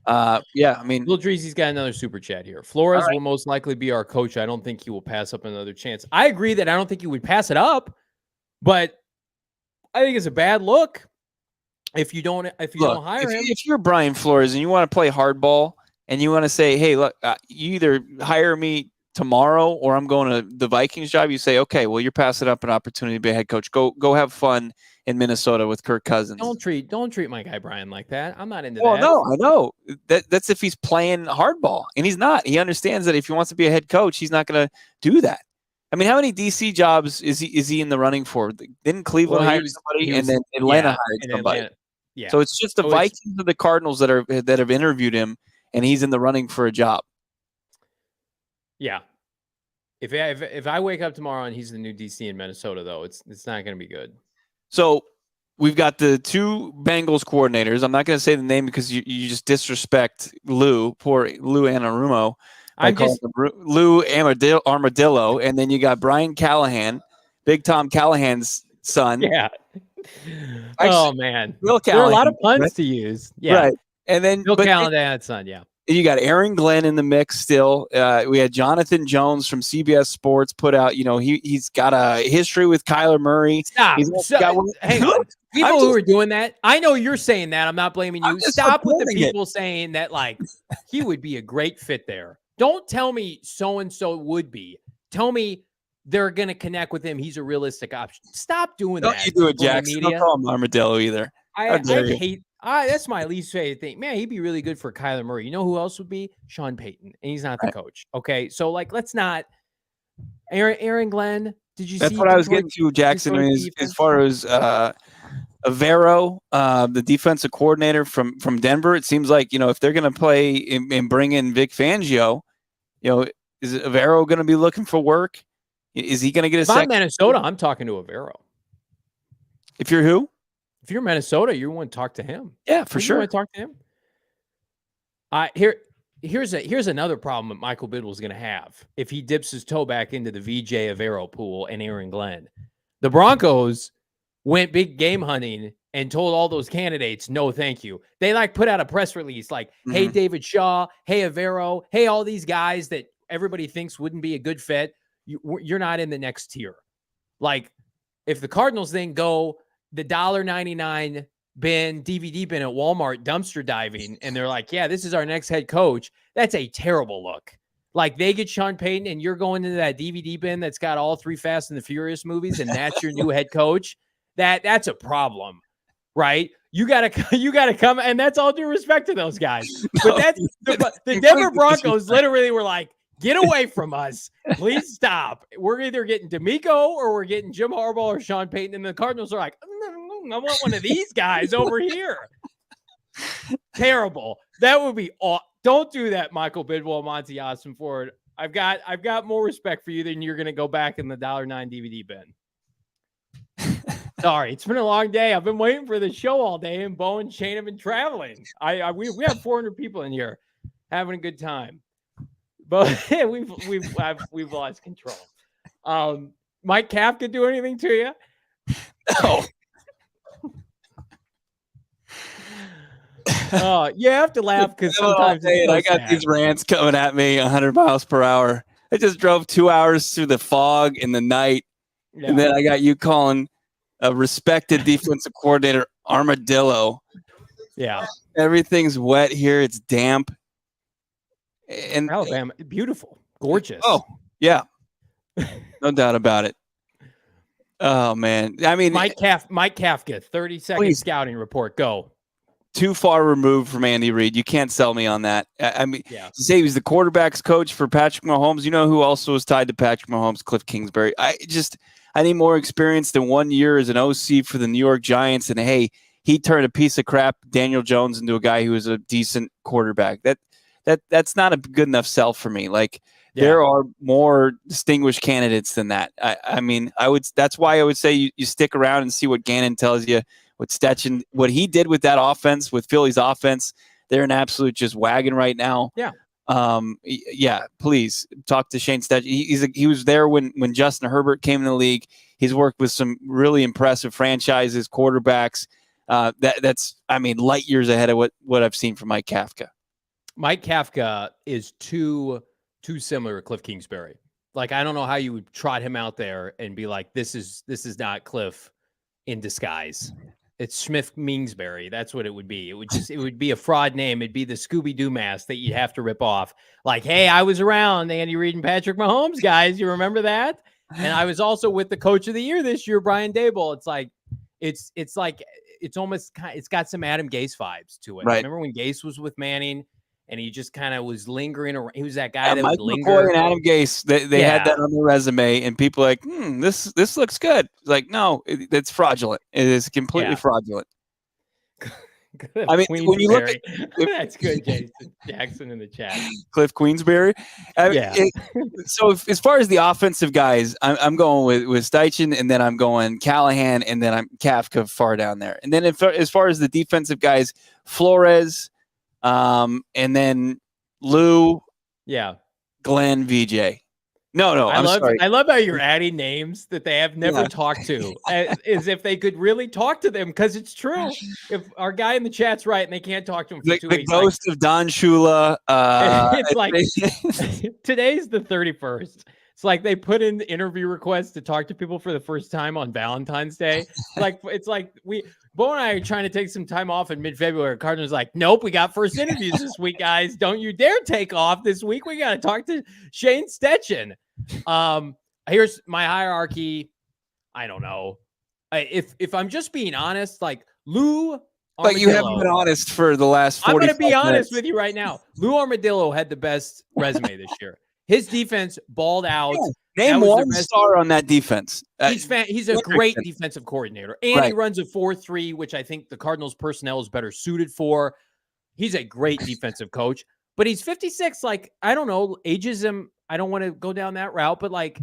I mean, Lil Dreezy's got another super chat here. Flores will most likely be our coach. I don't think he will pass up another chance. I agree that I don't think he would pass it up, but I think it's a bad look if you don't hire him. If you're Brian Flores and you want to play hardball and you want to say, hey, look, you either hire me tomorrow or I'm going to the Vikings job, you say, okay, well, you're passing up an opportunity to be a head coach. Go have fun in Minnesota with Kirk Cousins. Don't treat my guy Brian like that. I'm not into that. No, I know. That's if he's playing hardball, and he's not. He understands that if he wants to be a head coach, he's not going to do that. I mean, how many DC jobs is he in the running for? Didn't Cleveland hire somebody, and then Atlanta hired somebody? Yeah. So it's just the Vikings or the Cardinals that have interviewed him, and he's in the running for a job. Yeah. If I wake up tomorrow and he's the new DC in Minnesota, though, it's not going to be good. So we've got the 2 Bengals coordinators. I'm not going to say the name because you just disrespect Lou, poor Lou Anarumo. Lou Armadillo, and then you got Brian Callahan, Big Tom Callahan's son. Yeah. Actually, oh man, Will Callahan, there are a lot of puns to use. Yeah. Right. And then Bill Callahan's son. Yeah. You got Aaron Glenn in the mix still. We had Jonathan Jones from CBS Sports put out, he's got a history with Kyler Murray. Stop. Hang on. People who are doing that, I know you're saying that. I'm not blaming you. Stop with the people saying that, like, he would be a great fit there. Don't tell me so-and-so would be. Tell me they're going to connect with him. He's a realistic option. Stop doing that. Don't you do it, Jackson. Don't call him Armadillo either. I hate that's my least favorite thing. Man, he'd be really good for Kyler Murray. You know who else would be? Sean Payton, and he's not the coach. Okay, so like, let's not. Aaron Glenn, did you see? That's what I was getting to, Jackson. As far as Evero, the defensive coordinator from Denver, it seems like if they're going to play and bring in Vic Fangio, is Evero going to be looking for work? Is he going to get a If I'm second? Minnesota, I'm talking to Evero. If you're who? If you're Minnesota, you want to talk to him. Yeah, for sure. You want to talk to him? Here's another problem that Michael Bidwill is going to have if he dips his toe back into the VJ Evero pool and Aaron Glenn. The Broncos went big game hunting and told all those candidates, no, thank you. They put out a press release like, hey, David Shaw, hey, Evero, hey, all these guys that everybody thinks wouldn't be a good fit. You're not in the next tier. Like, if the Cardinals then go the $1.99 bin, DVD bin at Walmart dumpster diving, and they're like, yeah, this is our next head coach, that's a terrible look. Like, they get Sean Payton and you're going into that DVD bin that's got all 3 Fast and the Furious movies, and that's your new head coach. That's a problem, right? You gotta come, and that's all due respect to those guys. But the Denver Broncos literally were like, get away from us. Please stop. We're either getting D'Amico or we're getting Jim Harbaugh or Sean Payton. And the Cardinals are like, I want one of these guys over here. Terrible. That would be awful. Don't do that, Michael Bidwill, Monty Austin Ford. I've got more respect for you than you're going to go back in the $9 DVD bin. Sorry, it's been a long day. I've been waiting for the show all day, and Bo and Shane have been traveling. We have 400 people in here having a good time. But we've lost control. Mike Kafka do anything to you? No. You have to laugh because sometimes I got these rants coming at me 100 miles per hour. I just drove 2 hours through the fog in the night, and then I got you calling a respected defensive coordinator armadillo. Yeah, everything's wet here. It's damp. And Alabama, beautiful, gorgeous. Oh, yeah. No doubt about it. Oh, man. I mean, Mike Kafka, 30-second scouting report. Go. Too far removed from Andy Reid. You can't sell me on that. I mean, to say he was the quarterback's coach for Patrick Mahomes, you know who also was tied to Patrick Mahomes? Cliff Kingsbury. I need more experience than 1 year as an OC for the New York Giants. And, hey, he turned a piece of crap Daniel Jones into a guy who was a decent quarterback. That's not a good enough sell for me. There are more distinguished candidates than that. I mean, that's why I would say you stick around and see what Gannon tells you, what Stetchen, what he did with that offense, with Philly's offense. They're an absolute just wagon right now. Yeah. Please talk to Shane Stetchen. He was there when Justin Herbert came in the league. He's worked with some really impressive franchises, quarterbacks. That's light years ahead of what I've seen from Mike Kafka. Mike Kafka is too similar to Cliff Kingsbury. I don't know how you would trot him out there and be like, this is not Cliff in disguise. It's Smith Mingsbury. That's what it would be. It would be a fraud name. It'd be the Scooby-Doo mask that you'd have to rip off. Like, hey, I was around Andy Reid and Patrick Mahomes, guys. You remember that? And I was also with the coach of the year this year, Brian Daboll. It's almost it's got some Adam Gase vibes to it. Right. Remember when Gase was with Manning? And he just kind of was lingering around. He was that guy that Mike would linger. McCoy and Adam Gase, they had that on their resume, and people are like, this looks good. It's like, no, it's fraudulent. It is completely fraudulent. I mean, when you look at that's good, Jason Jackson in the chat. Cliff Queensberry. So as far as the offensive guys, I'm going with Steichen, and then I'm going Callahan, and then I'm Kafka far down there. And then as far as the defensive guys, Flores. And then Lou, Glenn, VJ. No, I love how you're adding names that they have never talked to, as if they could really talk to them, because it's true. If our guy in the chat's right and they can't talk to him for 2 weeks, the ghost of Don Shula. It's like today's the 31st. It's like they put in interview requests to talk to people for the first time on Valentine's Day. It's like Bo and I are trying to take some time off in mid-February. Cardinals like, nope, we got first interviews this week, guys. Don't you dare take off this week. We got to talk to Shane Stetchen. Here's my hierarchy. I don't know. If I'm just being honest, Lou Armadillo. But you haven't been honest for the last 40 minutes. I'm going to be honest with you right now. Lou Armadillo had the best resume this year. His defense balled out. Name one star on that defense. He's a great defensive coordinator. And he runs a 4-3, which I think the Cardinals personnel is better suited for. He's a great defensive coach. But he's 56. I don't know, ages him. I don't want to go down that route, but like,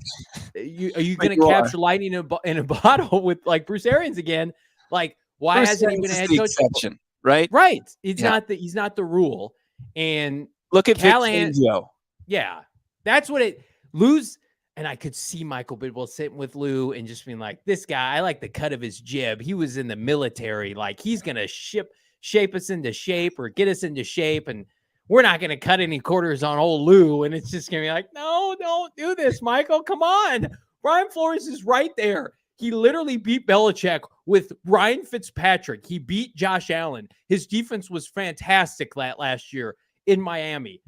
are you going to capture lightning in a bottle with like Bruce Arians again? Like, why hasn't he been a head coach? Exception, right? Right. He's not the rule. And look at Callahan. Vic. Yeah, that's what it lose. And I could see Michael Bidwill sitting with Lou and just being like, this guy, I like the cut of his jib. He was in the military. Like, he's going to shape us into shape or get us into shape. And we're not going to cut any quarters on old Lou. And it's just going to be like, no, don't do this, Michael. Come on. Brian Flores is right there. He literally beat Belichick with Ryan Fitzpatrick. He beat Josh Allen. His defense was fantastic last year in Miami.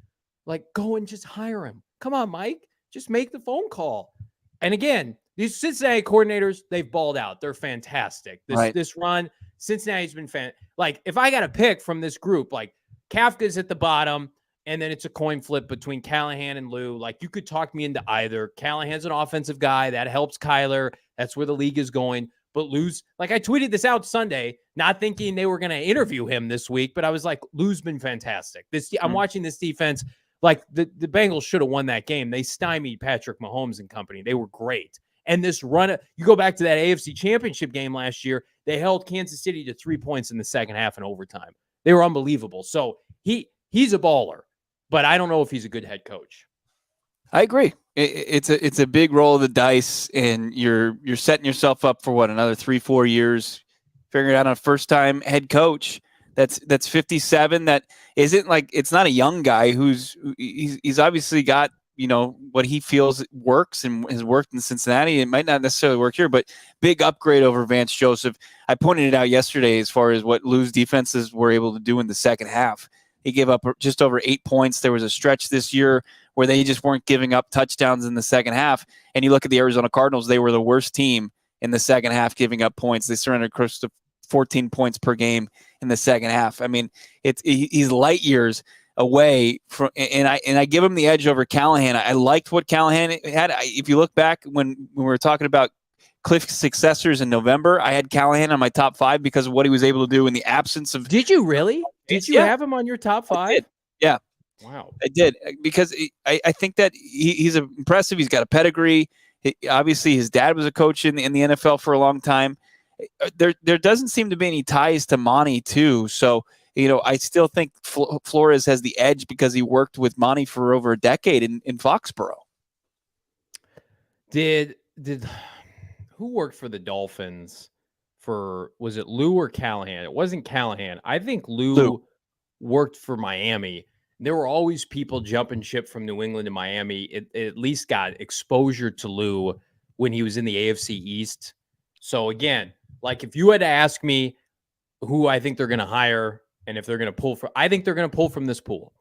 Like, go and just hire him. Come on, Mike. Just make the phone call. And again, these Cincinnati coordinators, they've balled out. They're fantastic. This run, Cincinnati's been like, if I got to pick from this group, like Kafka's at the bottom, and then it's a coin flip between Callahan and Lou. Like, you could talk me into either. Callahan's an offensive guy. That helps Kyler. That's where the league is going. But Lou's, like, I tweeted this out Sunday, not thinking they were going to interview him this week, but I was like, Lou's been fantastic. I'm watching this defense. Like, the Bengals should have won that game. They stymied Patrick Mahomes and company. They were great. And this run, you go back to that AFC Championship game last year, they held Kansas City to 3 points in the second half in overtime. They were unbelievable. So he's a baller, but I don't know if he's a good head coach. I agree. It's a big roll of the dice, and you're setting yourself up for another 3-4 years, figuring out a first-time head coach. That's 57. That isn't like, it's not a young guy he's obviously got, what he feels works and has worked in Cincinnati. It might not necessarily work here, but big upgrade over Vance Joseph. I pointed it out yesterday as far as what Lou's defenses were able to do in the second half. He gave up just over 8 points. There was a stretch this year where they just weren't giving up touchdowns in the second half. And you look at the Arizona Cardinals, they were the worst team in the second half giving up points. They surrendered close to 14 points per game in the second half. I mean, he's light years away from, and I give him the edge over Callahan. I liked what Callahan had. If you look back when we were talking about Cliff's successors in November, I had Callahan on my top 5 because of what he was able to do in the absence of. Did you really? Did you have him on your top 5? Yeah. Wow. I did, because I think that he's impressive. He's got a pedigree. Obviously, his dad was a coach in the NFL for a long time. There doesn't seem to be any ties to Monty too. So, I still think Flores has the edge because he worked with Monty for over a decade in Foxborough. Did who worked for the Dolphins was it Lou or Callahan? It wasn't Callahan. I think Lou worked for Miami. There were always people jumping ship from New England to Miami. It at least got exposure to Lou when he was in the AFC East. So again, like, if you had to ask me who I think they're going to hire and if they're going to pull from, I think they're going to pull from this pool.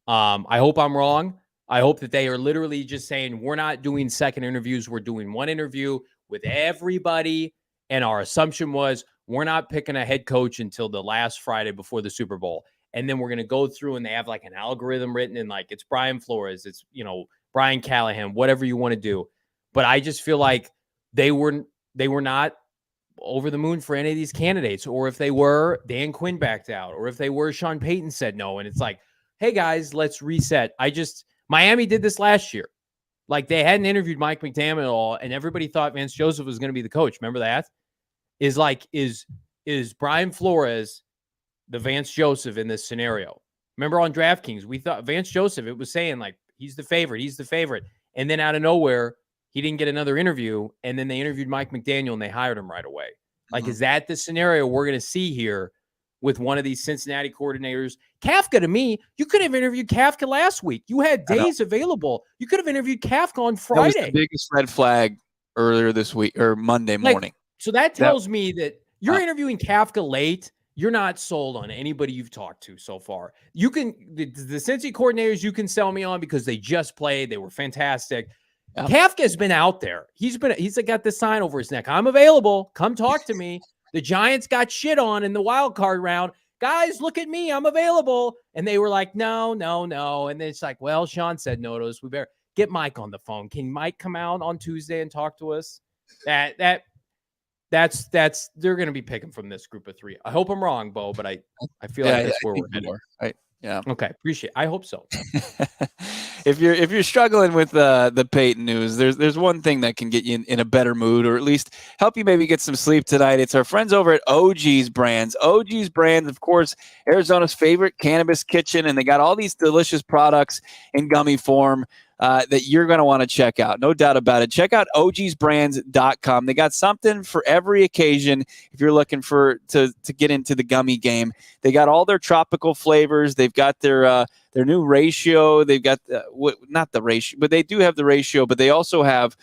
I hope I'm wrong. I hope that they are literally just saying, we're not doing second interviews. We're doing one interview with everybody. And our assumption was we're not picking a head coach until the last Friday before the Super Bowl. And then we're going to go through and they have like an algorithm written and like, it's Brian Flores, it's, Brian Callahan, whatever you want to do. But I just feel like they were not over the moon for any of these candidates. Or if they were, Dan Quinn backed out. Or if they were, Sean Payton said no. And it's like, hey guys, let's reset. Miami did this last year. Like, they hadn't interviewed Mike McDaniel at all. And everybody thought Vance Joseph was going to be the coach. Remember that? Is Brian Flores the Vance Joseph in this scenario? Remember on DraftKings, we thought Vance Joseph, it was saying like, he's the favorite. And then out of nowhere, he didn't get another interview. And then they interviewed Mike McDaniel and they hired him right away. Like, is that the scenario we're going to see here with one of these Cincinnati coordinators? Kafka, to me, you could have interviewed Kafka last week. You had days available. You could have interviewed Kafka on Friday. That was the biggest red flag earlier this week or Monday morning. So that tells me that you're interviewing Kafka late. You're not sold on anybody you've talked to so far. You can, the Cincy coordinators you can sell me on because they just played. They were fantastic. Yep. Kafka's been out there. He's got this sign over his neck. I'm available. Come talk to me. The Giants got shit on in the wild card round. Guys, look at me. I'm available. And they were like, no. And then it's like, well, Sean said no to us. We better get Mike on the phone. Can Mike come out on Tuesday and talk to us? That's they're going to be picking from this group of 3. I hope I'm wrong, Bo, but I feel like that's where we're headed. Right. Yeah. Okay. Appreciate it. I hope so. if you're struggling with the Payton news, there's one thing that can get you in a better mood, or at least help you maybe get some sleep tonight. It's our friends over at OG's Brands. OG's Brands, of course, Arizona's favorite cannabis kitchen, and they got all these delicious products in gummy form that you're going to want to check out. No doubt about it. Check out ogsbrands.com. They got something for every occasion if you're looking to get into the gummy game. They got all their tropical flavors. They've got their new ratio. They've got not the ratio, but they do have the ratio, but they also have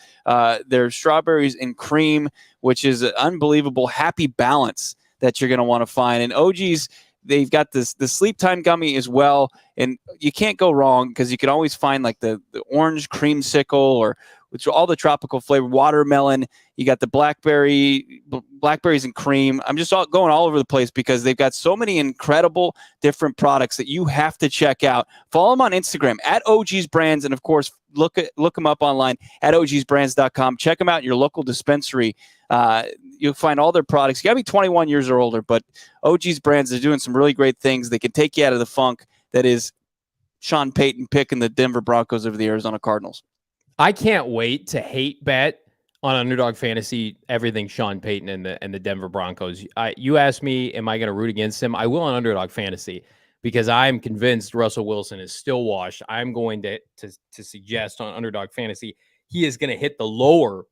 their strawberries and cream, which is an unbelievable happy balance that you're going to want to find. And OG's, they've got the sleep time gummy as well, and you can't go wrong because you can always find like the orange creamsicle or which all the tropical flavor, watermelon. You got the blackberries and cream. I'm just going all over the place because they've got so many incredible different products that you have to check out. Follow them on Instagram at OG's Brands, and of course look them up online at ogsbrands.com. Check them out in your local dispensary. You'll find all their products. You got to be 21 years or older, but OG's Brands are doing some really great things. They can take you out of the funk that is Sean Payton picking the Denver Broncos over the Arizona Cardinals. I can't wait to hate bet on Underdog Fantasy everything Sean Payton and the Denver Broncos. You asked me, am I going to root against him? I will on Underdog Fantasy because I'm convinced Russell Wilson is still washed. I'm going to suggest on Underdog Fantasy he is going to hit the lower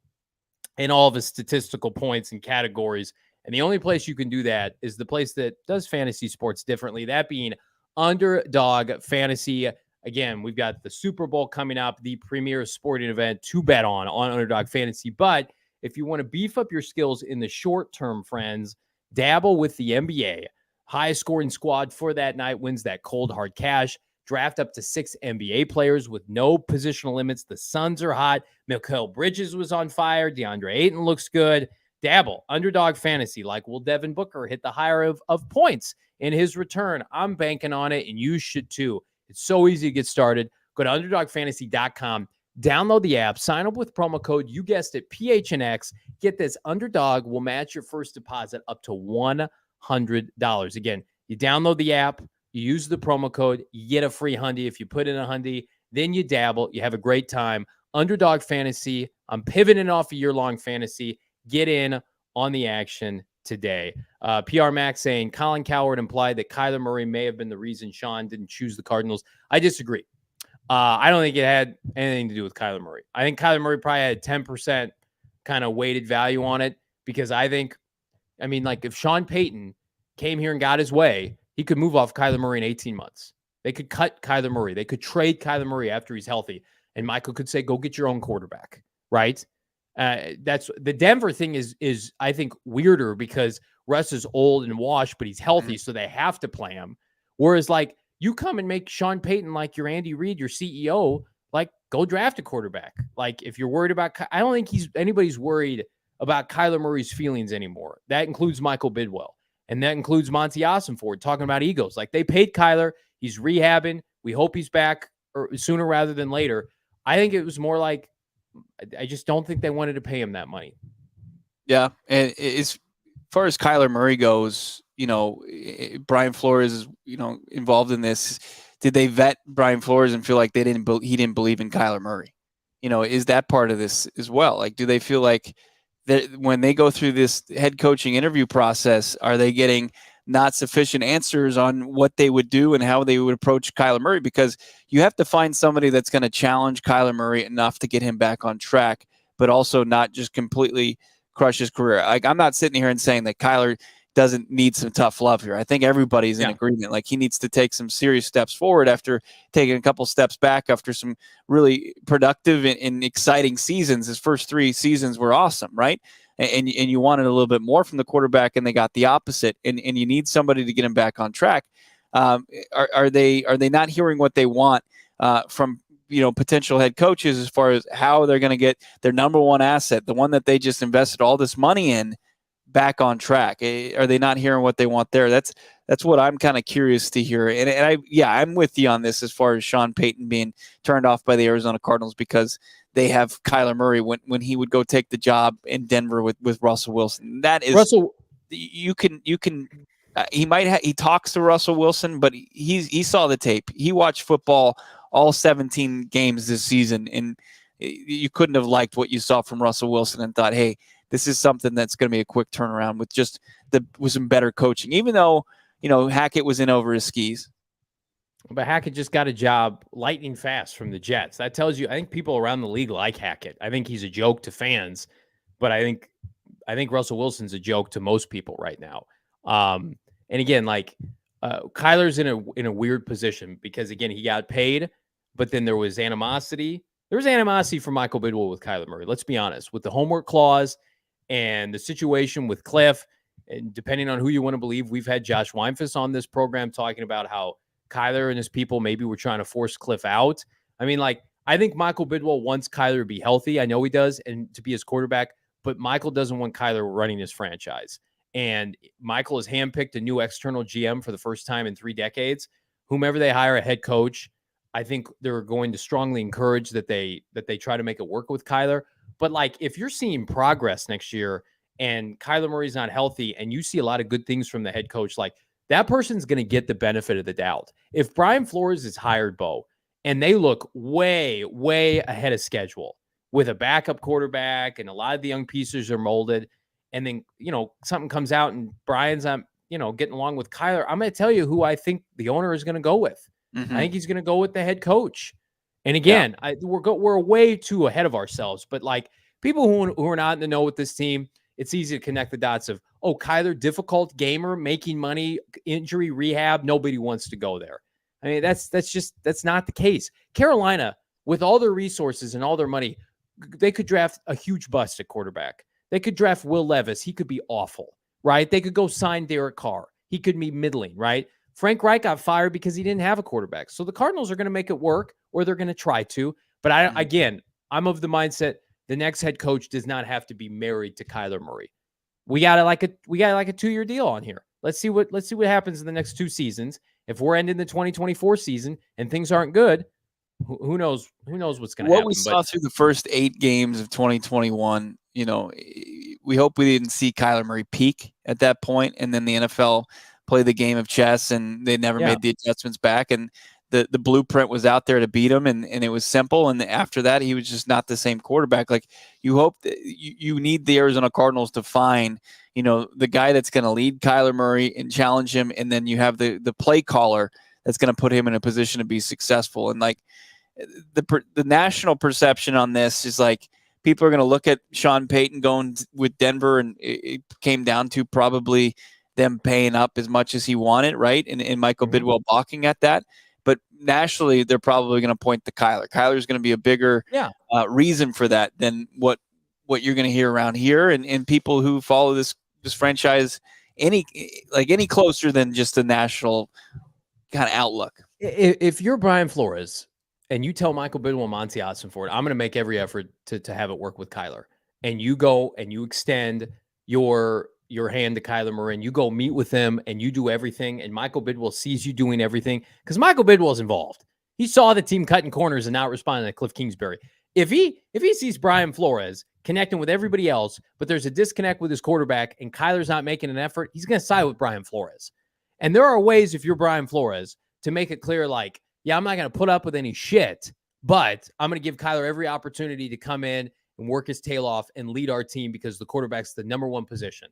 in all of his statistical points and categories. And the only place you can do that is the place that does fantasy sports differently, that being Underdog Fantasy. Again, we've got the Super Bowl coming up, the premier sporting event to bet on Underdog Fantasy. But if you want to beef up your skills in the short term, friends, dabble with the NBA. Highest scoring squad for that night wins that cold hard cash. Draft up to 6 NBA players with no positional limits. The Suns are hot. Mikal Bridges was on fire. DeAndre Ayton looks good. Dabble. Underdog Fantasy. Like, will Devin Booker hit the higher of points in his return? I'm banking on it, and you should too. It's so easy to get started. Go to UnderdogFantasy.com. Download the app. Sign up with promo code, you guessed it, PHNX. Get this. Underdog will match your first deposit up to $100. Again, you download the app. You use the promo code. You get a free hundy. If you put in a hundy, then you dabble. You have a great time. Underdog Fantasy. I'm pivoting off a year-long fantasy. Get in on the action today. PR Max saying Colin Cowherd implied that Kyler Murray may have been the reason Sean didn't choose the Cardinals. I disagree. I don't think it had anything to do with Kyler Murray. I think Kyler Murray probably had 10% kind of weighted value on it because if Sean Payton came here and got his way, he could move off Kyler Murray in 18 months. They could cut Kyler Murray. They could trade Kyler Murray after he's healthy. And Michael could say, go get your own quarterback, right? That's the Denver thing is I think weirder because Russ is old and washed, but he's healthy, so they have to play him. Whereas like you come and make Sean Payton like your Andy Reid, your CEO, like go draft a quarterback. Like if you're worried about, I don't think anybody's worried about Kyler Murray's feelings anymore. That includes Michael Bidwill, and that includes Monty Ossenford talking about egos. Like they paid Kyler, he's rehabbing. We hope he's back sooner rather than later. I think it was more like, I just don't think they wanted to pay him that money. Yeah, and as far as Kyler Murray goes, Brian Flores is, involved in this. Did they vet Brian Flores and feel like he didn't believe in Kyler Murray? Is that part of this as well? Like, do they feel like that when they go through this head coaching interview process, are they getting not sufficient answers on what they would do and how they would approach Kyler Murray? Because you have to find somebody that's going to challenge Kyler Murray enough to get him back on track, but also not just completely crush his career. Like, I'm not sitting here and saying that Kyler doesn't need some tough love here. I think everybody's in agreement. Like, he needs to take some serious steps forward after taking a couple steps back after some really productive and exciting seasons. His first 3 seasons were awesome, right? And you wanted a little bit more from the quarterback, and they got the opposite. And you need somebody to get him back on track. Are they not hearing what they want from potential head coaches as far as how they're going to get their number one asset, the one that they just invested all this money in, back on track? Are they not hearing what they want there? That's what I'm kind of curious to hear. And I'm with you on this as far as Sean Payton being turned off by the Arizona Cardinals because they have Kyler Murray when he would go take the job in Denver with Russell Wilson. That is Russell. You can. He talks to Russell Wilson, but he saw the tape. He watched football all 17 games this season, and you couldn't have liked what you saw from Russell Wilson and thought, hey, this is something that's going to be a quick turnaround with some better coaching, even though, Hackett was in over his skis. But Hackett just got a job lightning fast from the Jets. That tells you, I think people around the league like Hackett. I think he's a joke to fans, but I think Russell Wilson's a joke to most people right now. And again, Kyler's in a weird position because, again, he got paid, but then there was animosity. There was animosity from Michael Bidwill with Kyler Murray. Let's be honest, with the homework clause and the situation with Cliff, and depending on who you want to believe, we've had Josh Weinfuss on this program talking about how Kyler and his people maybe were trying to force Cliff out. I mean, I think Michael Bidwill wants Kyler to be healthy. I know he does, and to be his quarterback, but Michael doesn't want Kyler running his franchise. And Michael has handpicked a new external GM for the first time in 3 decades. Whomever they hire a head coach, I think they're going to strongly encourage that they try to make it work with Kyler. But if you're seeing progress next year and Kyler Murray's not healthy and you see a lot of good things from the head coach, that person's going to get the benefit of the doubt. If Brian Flores is hired, Bo, and they look way, way ahead of schedule with a backup quarterback and a lot of the young pieces are molded, and then, something comes out and Brian's getting along with Kyler, I'm going to tell you who I think the owner is going to go with. Mm-hmm. I think he's going to go with the head coach. And again, we're way too ahead of ourselves. But people who are not in the know with this team, it's easy to connect the dots of, Kyler, difficult gamer, making money, injury rehab. Nobody wants to go there. I mean, that's not the case. Carolina, with all their resources and all their money, they could draft a huge bust at quarterback. They could draft Will Levis. He could be awful, right? They could go sign Derek Carr. He could be middling, right? Frank Reich got fired because he didn't have a quarterback. So the Cardinals are going to make it work, or they're going to try to. But I'm of the mindset the next head coach does not have to be married to Kyler Murray. We got a 2-year deal on here. Let's see what happens in the next 2 seasons. If we're ending the 2024 season and things aren't good, who knows what's going to happen. What we saw through the first 8 games of 2021, we hope we didn't see Kyler Murray peak at that point, and then the NFL play the game of chess, and they never made the adjustments back. And the blueprint was out there to beat him, and it was simple. And after that, he was just not the same quarterback. You hope that you need the Arizona Cardinals to find, the guy that's going to lead Kyler Murray and challenge him, and then you have the play caller that's going to put him in a position to be successful. And the national perception on this is people are going to look at Sean Payton going with Denver, and it came down to probably them paying up as much as he wanted, right? And Michael Bidwill balking at that. But nationally, they're probably going to point to Kyler. Kyler's going to be a bigger reason for that than what you're going to hear around here, and people who follow this franchise any closer than just the national kind of outlook. If you're Brian Flores and you tell Michael Bidwill and Monty Ossenford, I'm going to make every effort to have it work with Kyler, and you go and you extend your hand to Kyler Murray, and you go meet with him and you do everything, and Michael Bidwill sees you doing everything, because Michael Bidwill is involved. He saw the team cutting corners and not responding to Cliff Kingsbury. If he sees Brian Flores connecting with everybody else, but there's a disconnect with his quarterback and Kyler's not making an effort, he's going to side with Brian Flores. And there are ways, if you're Brian Flores, to make it clear, I'm not going to put up with any shit, but I'm going to give Kyler every opportunity to come in and work his tail off and lead our team, because the quarterback's the number 1 position.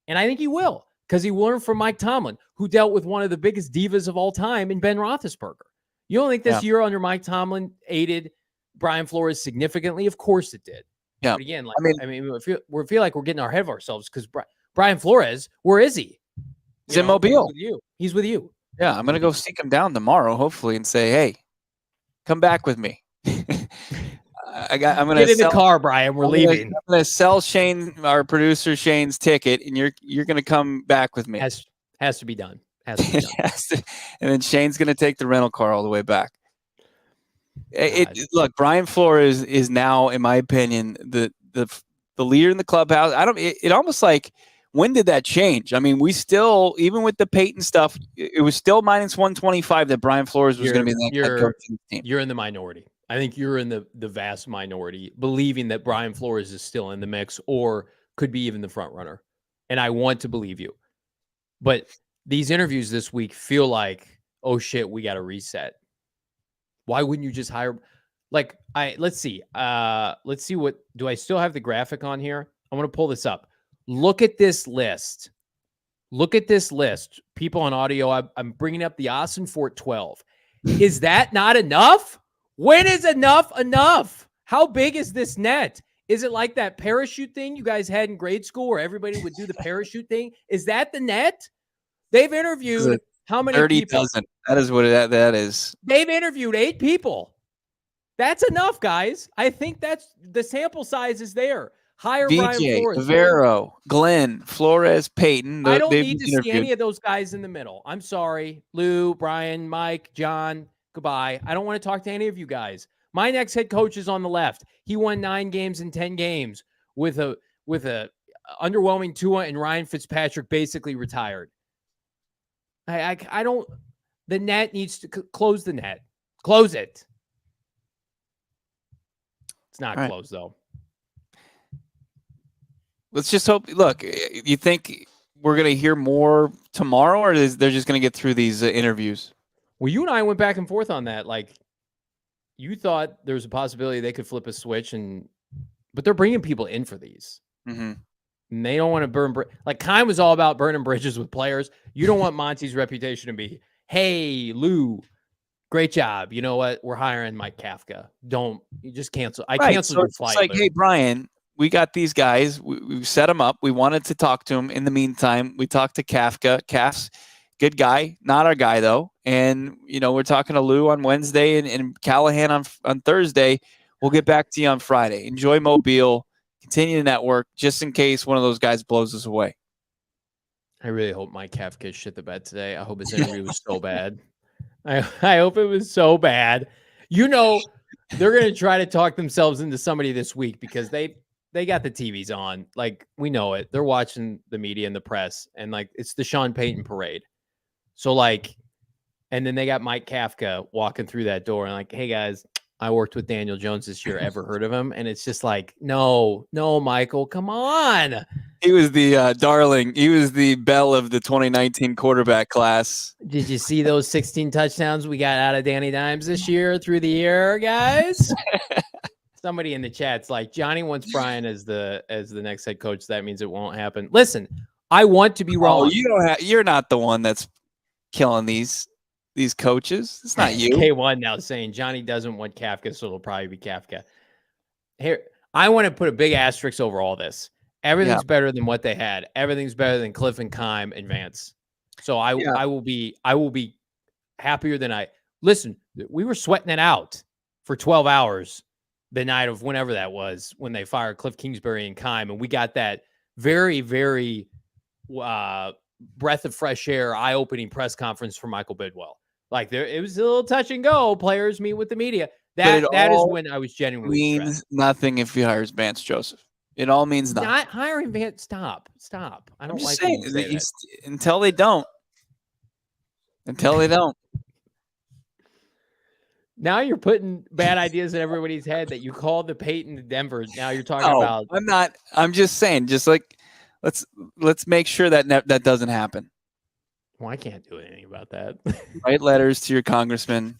And I think he will, because he learned from Mike Tomlin, who dealt with one of the biggest divas of all time in Ben Roethlisberger. You don't think this year under Mike Tomlin aided Brian Flores significantly? Of course it did. Yeah. But again, we feel like we're getting ahead of ourselves, because Brian Flores, where is he? He's in Mobile. He's with you. Yeah, I'm going to go seek him down tomorrow, hopefully, and say, hey, come back with me. I'm going to get in the car, Brian. We're leaving. I'm going to sell Shane, our producer, Shane's ticket, and you're going to come back with me. Has to be done. Has to be done. And then Shane's going to take the rental car all the way back. Look, Brian Flores is now, in my opinion, the leader in the clubhouse. It almost when did that change? I mean, we still, even with the Peyton stuff, it was still minus 125 that Brian Flores was going to be the head coach of the team. You're in the minority. I think you're in the vast minority, believing that Brian Flores is still in the mix or could be even the front runner. And I want to believe you. But these interviews this week feel like, oh shit, we got to reset. Why wouldn't you just hire? Like, let's see. Let's see what do I still have the graphic on here? I'm gonna pull this up. Look at this list. Look at this list. People on audio, I'm bringing up the Austin Fort 12. Is that not enough? When is enough? How big is this net? Is it like that parachute thing you guys had in grade school where everybody would do the parachute thing? Is that the net? They've interviewed how many 30 people? dozen. That is what that is. They've interviewed 8 people. That's enough, guys. I think that's the sample size is there. Hire Brian VJ, Flores. Evero, Glenn, Flores, Payton. I don't need to see any of those guys in the middle. I'm sorry. Lou, Brian, Mike, John, goodbye. I don't want to talk to any of you guys. My next head coach is on the left. He won 9 games in 10 games with a underwhelming Tua, and Ryan Fitzpatrick basically retired. I don't. The net needs to close the net. Close it. It's not closed though. Let's just hope. Look, you think we're going to hear more tomorrow, or they're just going to get through these interviews? Well, you and I went back and forth on that. Like, you thought there was a possibility they could flip a switch, but they're bringing people in for these. Mm-hmm. And they don't want to burn. Like, Kime was all about burning bridges with players. You don't want Monty's reputation to be, hey, Lou, great job. You know what? We're hiring Mike Kafka. You just cancel. I canceled your flight. It's like, Lou. Hey, Brian, we got these guys. We set them up. We wanted to talk to them. In the meantime, we talked to Kafka. Kaf's good guy, not our guy though. And we're talking to Lou on Wednesday and Callahan on Thursday. We'll get back to you on Friday. Enjoy Mobile. Continue to network just in case one of those guys blows us away. I really hope Mike Kafka shit the bed today. I hope his interview was so bad. I hope it was so bad. They're going to try to talk themselves into somebody this week because they got the TVs on. Like, we know it. They're watching the media and the press, and like, it's the Sean Payton parade. So like, and then they got Mike Kafka walking through that door and like, hey guys, I worked with Daniel Jones this year. Ever heard of him? And it's just like, no, Michael, come on. He was the darling. He was the belle of the 2019 quarterback class. Did you see those 16 touchdowns we got out of Danny Dimes this year through the air, guys? Somebody in the chat's like, Johnny wants Brian as the next head coach. That means it won't happen. Listen, I want to be wrong. You're not the one that's killing these coaches. It's not you. K1 now saying Johnny doesn't want Kafka, so it'll probably be Kafka. Here, I want to put a big asterisk over all this. Everything's better than what they had. Everything's better than Cliff and Kime and Vance. So I will be happier than listen. We were sweating it out for 12 hours the night of whenever that was when they fired Cliff Kingsbury and Kime, and we got that very, very breath of fresh air, eye-opening press conference for Michael Bidwill. Like, it was a little touch and go. Players meet with the media. That is when I was genuinely means stressed. Nothing if he hires Vance Joseph. It all means nothing. Not hiring Vance. Stop. I don't like saying until they don't. Now you're putting bad ideas in everybody's head that you called the Peyton to Denver. Now you're talking about. I'm not. I'm just saying. Just like let's make sure that doesn't happen. Well, I can't do anything about that. Write letters to your congressman.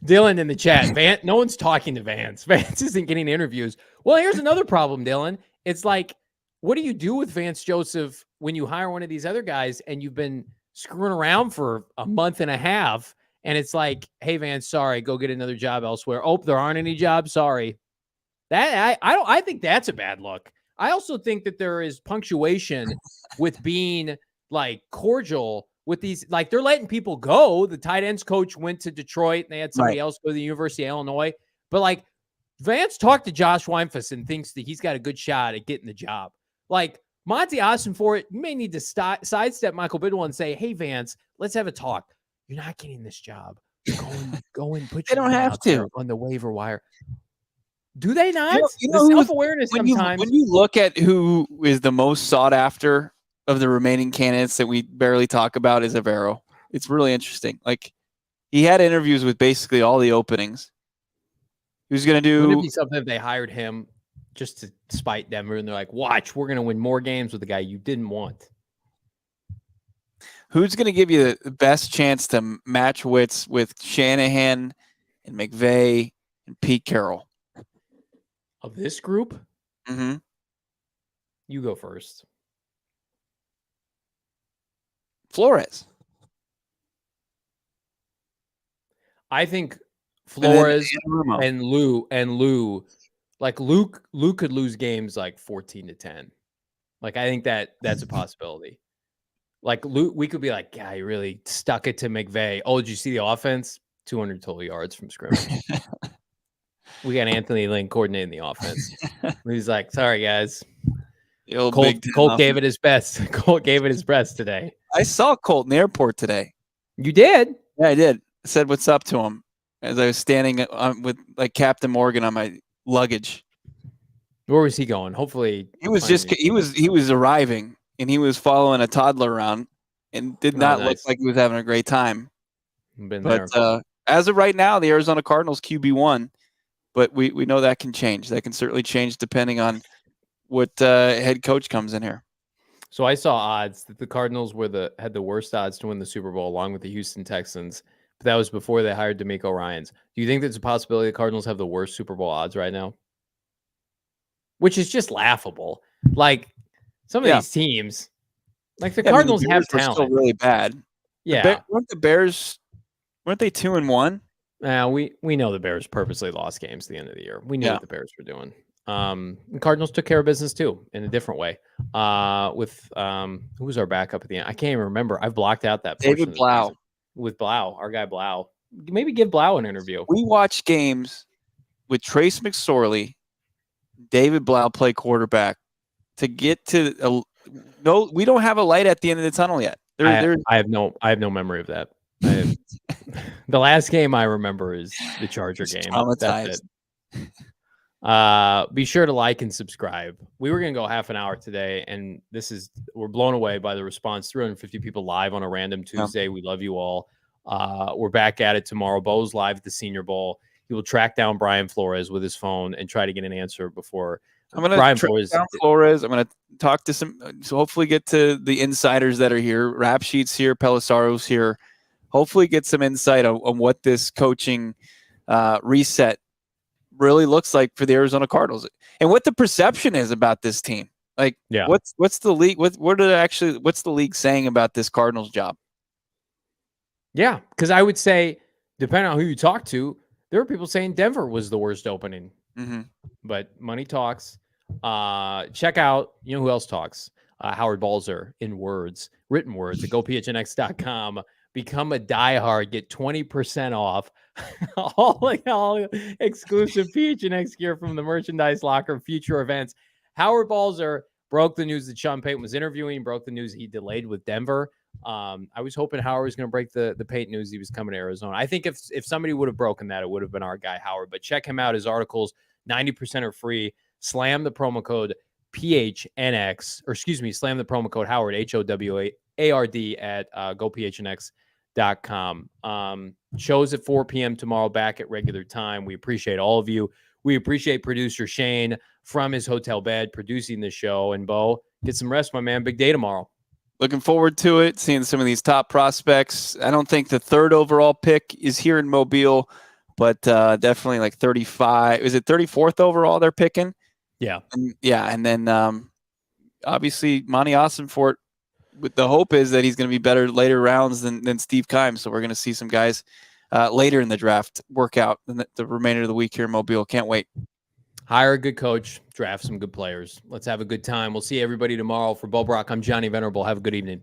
Dylan in the chat. No one's talking to Vance. Vance isn't getting interviews. Well, here's another problem, Dylan. It's like, what do you do with Vance Joseph when you hire one of these other guys and you've been screwing around for a month and a half? And it's like, hey, Vance, sorry, go get another job elsewhere. Oh, there aren't any jobs. Sorry. I think that's a bad look. I also think that there is punctuation with being like cordial with these, like they're letting people go. The tight ends coach went to Detroit and they had somebody else go to the University of Illinois. But like Vance talked to Josh Weinfuss and thinks that he's got a good shot at getting the job. Like Monty Austin for it, you may need to sidestep Michael Bidwill and say, hey, Vance, let's have a talk. You're not getting this job. Go and put. They don't have to on the waiver wire. Do they not? The self-awareness sometimes. When you look at who is the most sought after of the remaining candidates that we barely talk about is Evero. It's really interesting. Like he had interviews with basically all the openings. He was going to do. Would it be something if they hired him just to spite Denver and they're like, watch, we're going to win more games with the guy you didn't want? Who's going to give you the best chance to match wits with Shanahan and McVay and Pete Carroll. Of this group? Mm-hmm. You go first. Flores. I think Flores and Lou, like Luke could lose games like 14-10. Like, I think that's a possibility. Like, Luke, we could be like, yeah, he really stuck it to McVay. Oh, did you see the offense? 200 total yards from scrimmage. We got Anthony Lynn coordinating the offense. He's like, sorry, guys. Colt gave it his best. Colt gave it his best today. I saw Colt in the airport today. You did? Yeah, I did. I said what's up to him as I was standing with like Captain Morgan on my luggage. Where was he going? Hopefully he was arriving and he was following a toddler around and did not look like he was having a great time. But as of right now, the Arizona Cardinals QB1, but we know that can change. That can certainly change depending on what head coach comes in here. So I saw odds that the Cardinals had the worst odds to win the Super Bowl along with the Houston Texans. But that was before they hired DeMeco Ryans. Do you think there's a possibility the Cardinals have the worst Super Bowl odds right now? Which is just laughable. Like some of these teams, like the Cardinals have talent. Still really bad. Yeah. Weren't the Bears, weren't they 2-1? We know the Bears purposely lost games at the end of the year. We knew what the Bears were doing. The Cardinals took care of business too in a different way. With who was our backup at the end? I can't even remember. I've blocked out that David Blau. With Blau, our guy Blau. Maybe give Blau an interview. We watch games with Trace McSorley, David Blau play quarterback to get to we don't have a light at the end of the tunnel yet. I have no memory of that. The last game I remember is the Charger game. That's it. Be sure to like and subscribe. We were going to go half an hour today, and we're blown away by the response. 350 people live on a random Tuesday. We love you all. We're back at it tomorrow. Bo's live at the Senior Bowl. He will track down Brian Flores with his phone and try to get an answer before I'm going to track down Flores. I'm going to talk to so hopefully get to the insiders that are here. Rap Sheet's here. Pelisaro's here. Hopefully get some insight on what this coaching reset really looks like for the Arizona Cardinals and what the perception is about this team. Like, what's the league? What's the league saying about this Cardinals job? Yeah, because I would say, depending on who you talk to, there were people saying Denver was the worst opening. Mm-hmm. But money talks. Check out, you know who else talks? Howard Balzer in written words at gophnx.com. Become a diehard, get 20% off all exclusive PHNX gear from the merchandise locker, future events. Howard Balzer broke the news that Sean Payton was interviewing, broke the news he delayed with Denver. I was hoping Howard was going to break the Payton news he was coming to Arizona. I think if somebody would have broken that, it would have been our guy Howard. But check him out. His articles, 90% are free. Slam the promo code PHNX, slam the promo code Howard, HOWARD at gophnx.com. Shows at 4 p.m. tomorrow, back at regular time. We appreciate all of you. We appreciate producer Shane from his hotel bed producing the show. And Bo, get some rest, my man. Big day tomorrow. Looking forward to it, seeing some of these top prospects. I don't think the third overall pick is here in Mobile, but definitely like 35. Is it 34th overall they're picking? Yeah. And then obviously Monty Ossenfort, with the hope is that he's going to be better later rounds than Steve Keim. So we're going to see some guys later in the draft work out in the remainder of the week here in Mobile. Can't wait. Hire a good coach, draft some good players. Let's have a good time. We'll see everybody tomorrow. For Bo Brack, I'm Johnny Venerable. Have a good evening.